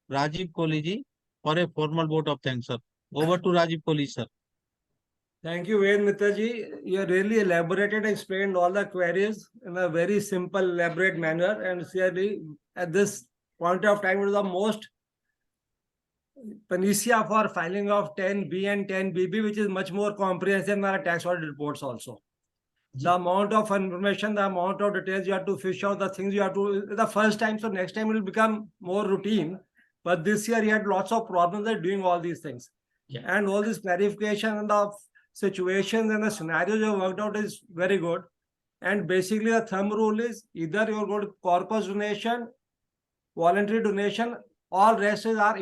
Rajiv Kohli ji for a formal vote of thanks, sir. Over to Rajiv Kohli, sir. Thank you, Ved Mitra ji. You really elaborated and explained all the queries in a very simple, elaborate manner. And clearly, at this point of time, it was the most panacea for filing of 10B and 10BB, which is much more comprehensive than our tax audit reports also. The amount of information, the amount of details you have to fish out, the things you have to, the first time, so next time it will become more routine. But this year, you had lots of problems at doing all these things. Yeah. And all this clarification and the situations and the scenarios you have worked out is very good. And basically, the thumb rule is either you're going to corpus donation, voluntary donation, all rest are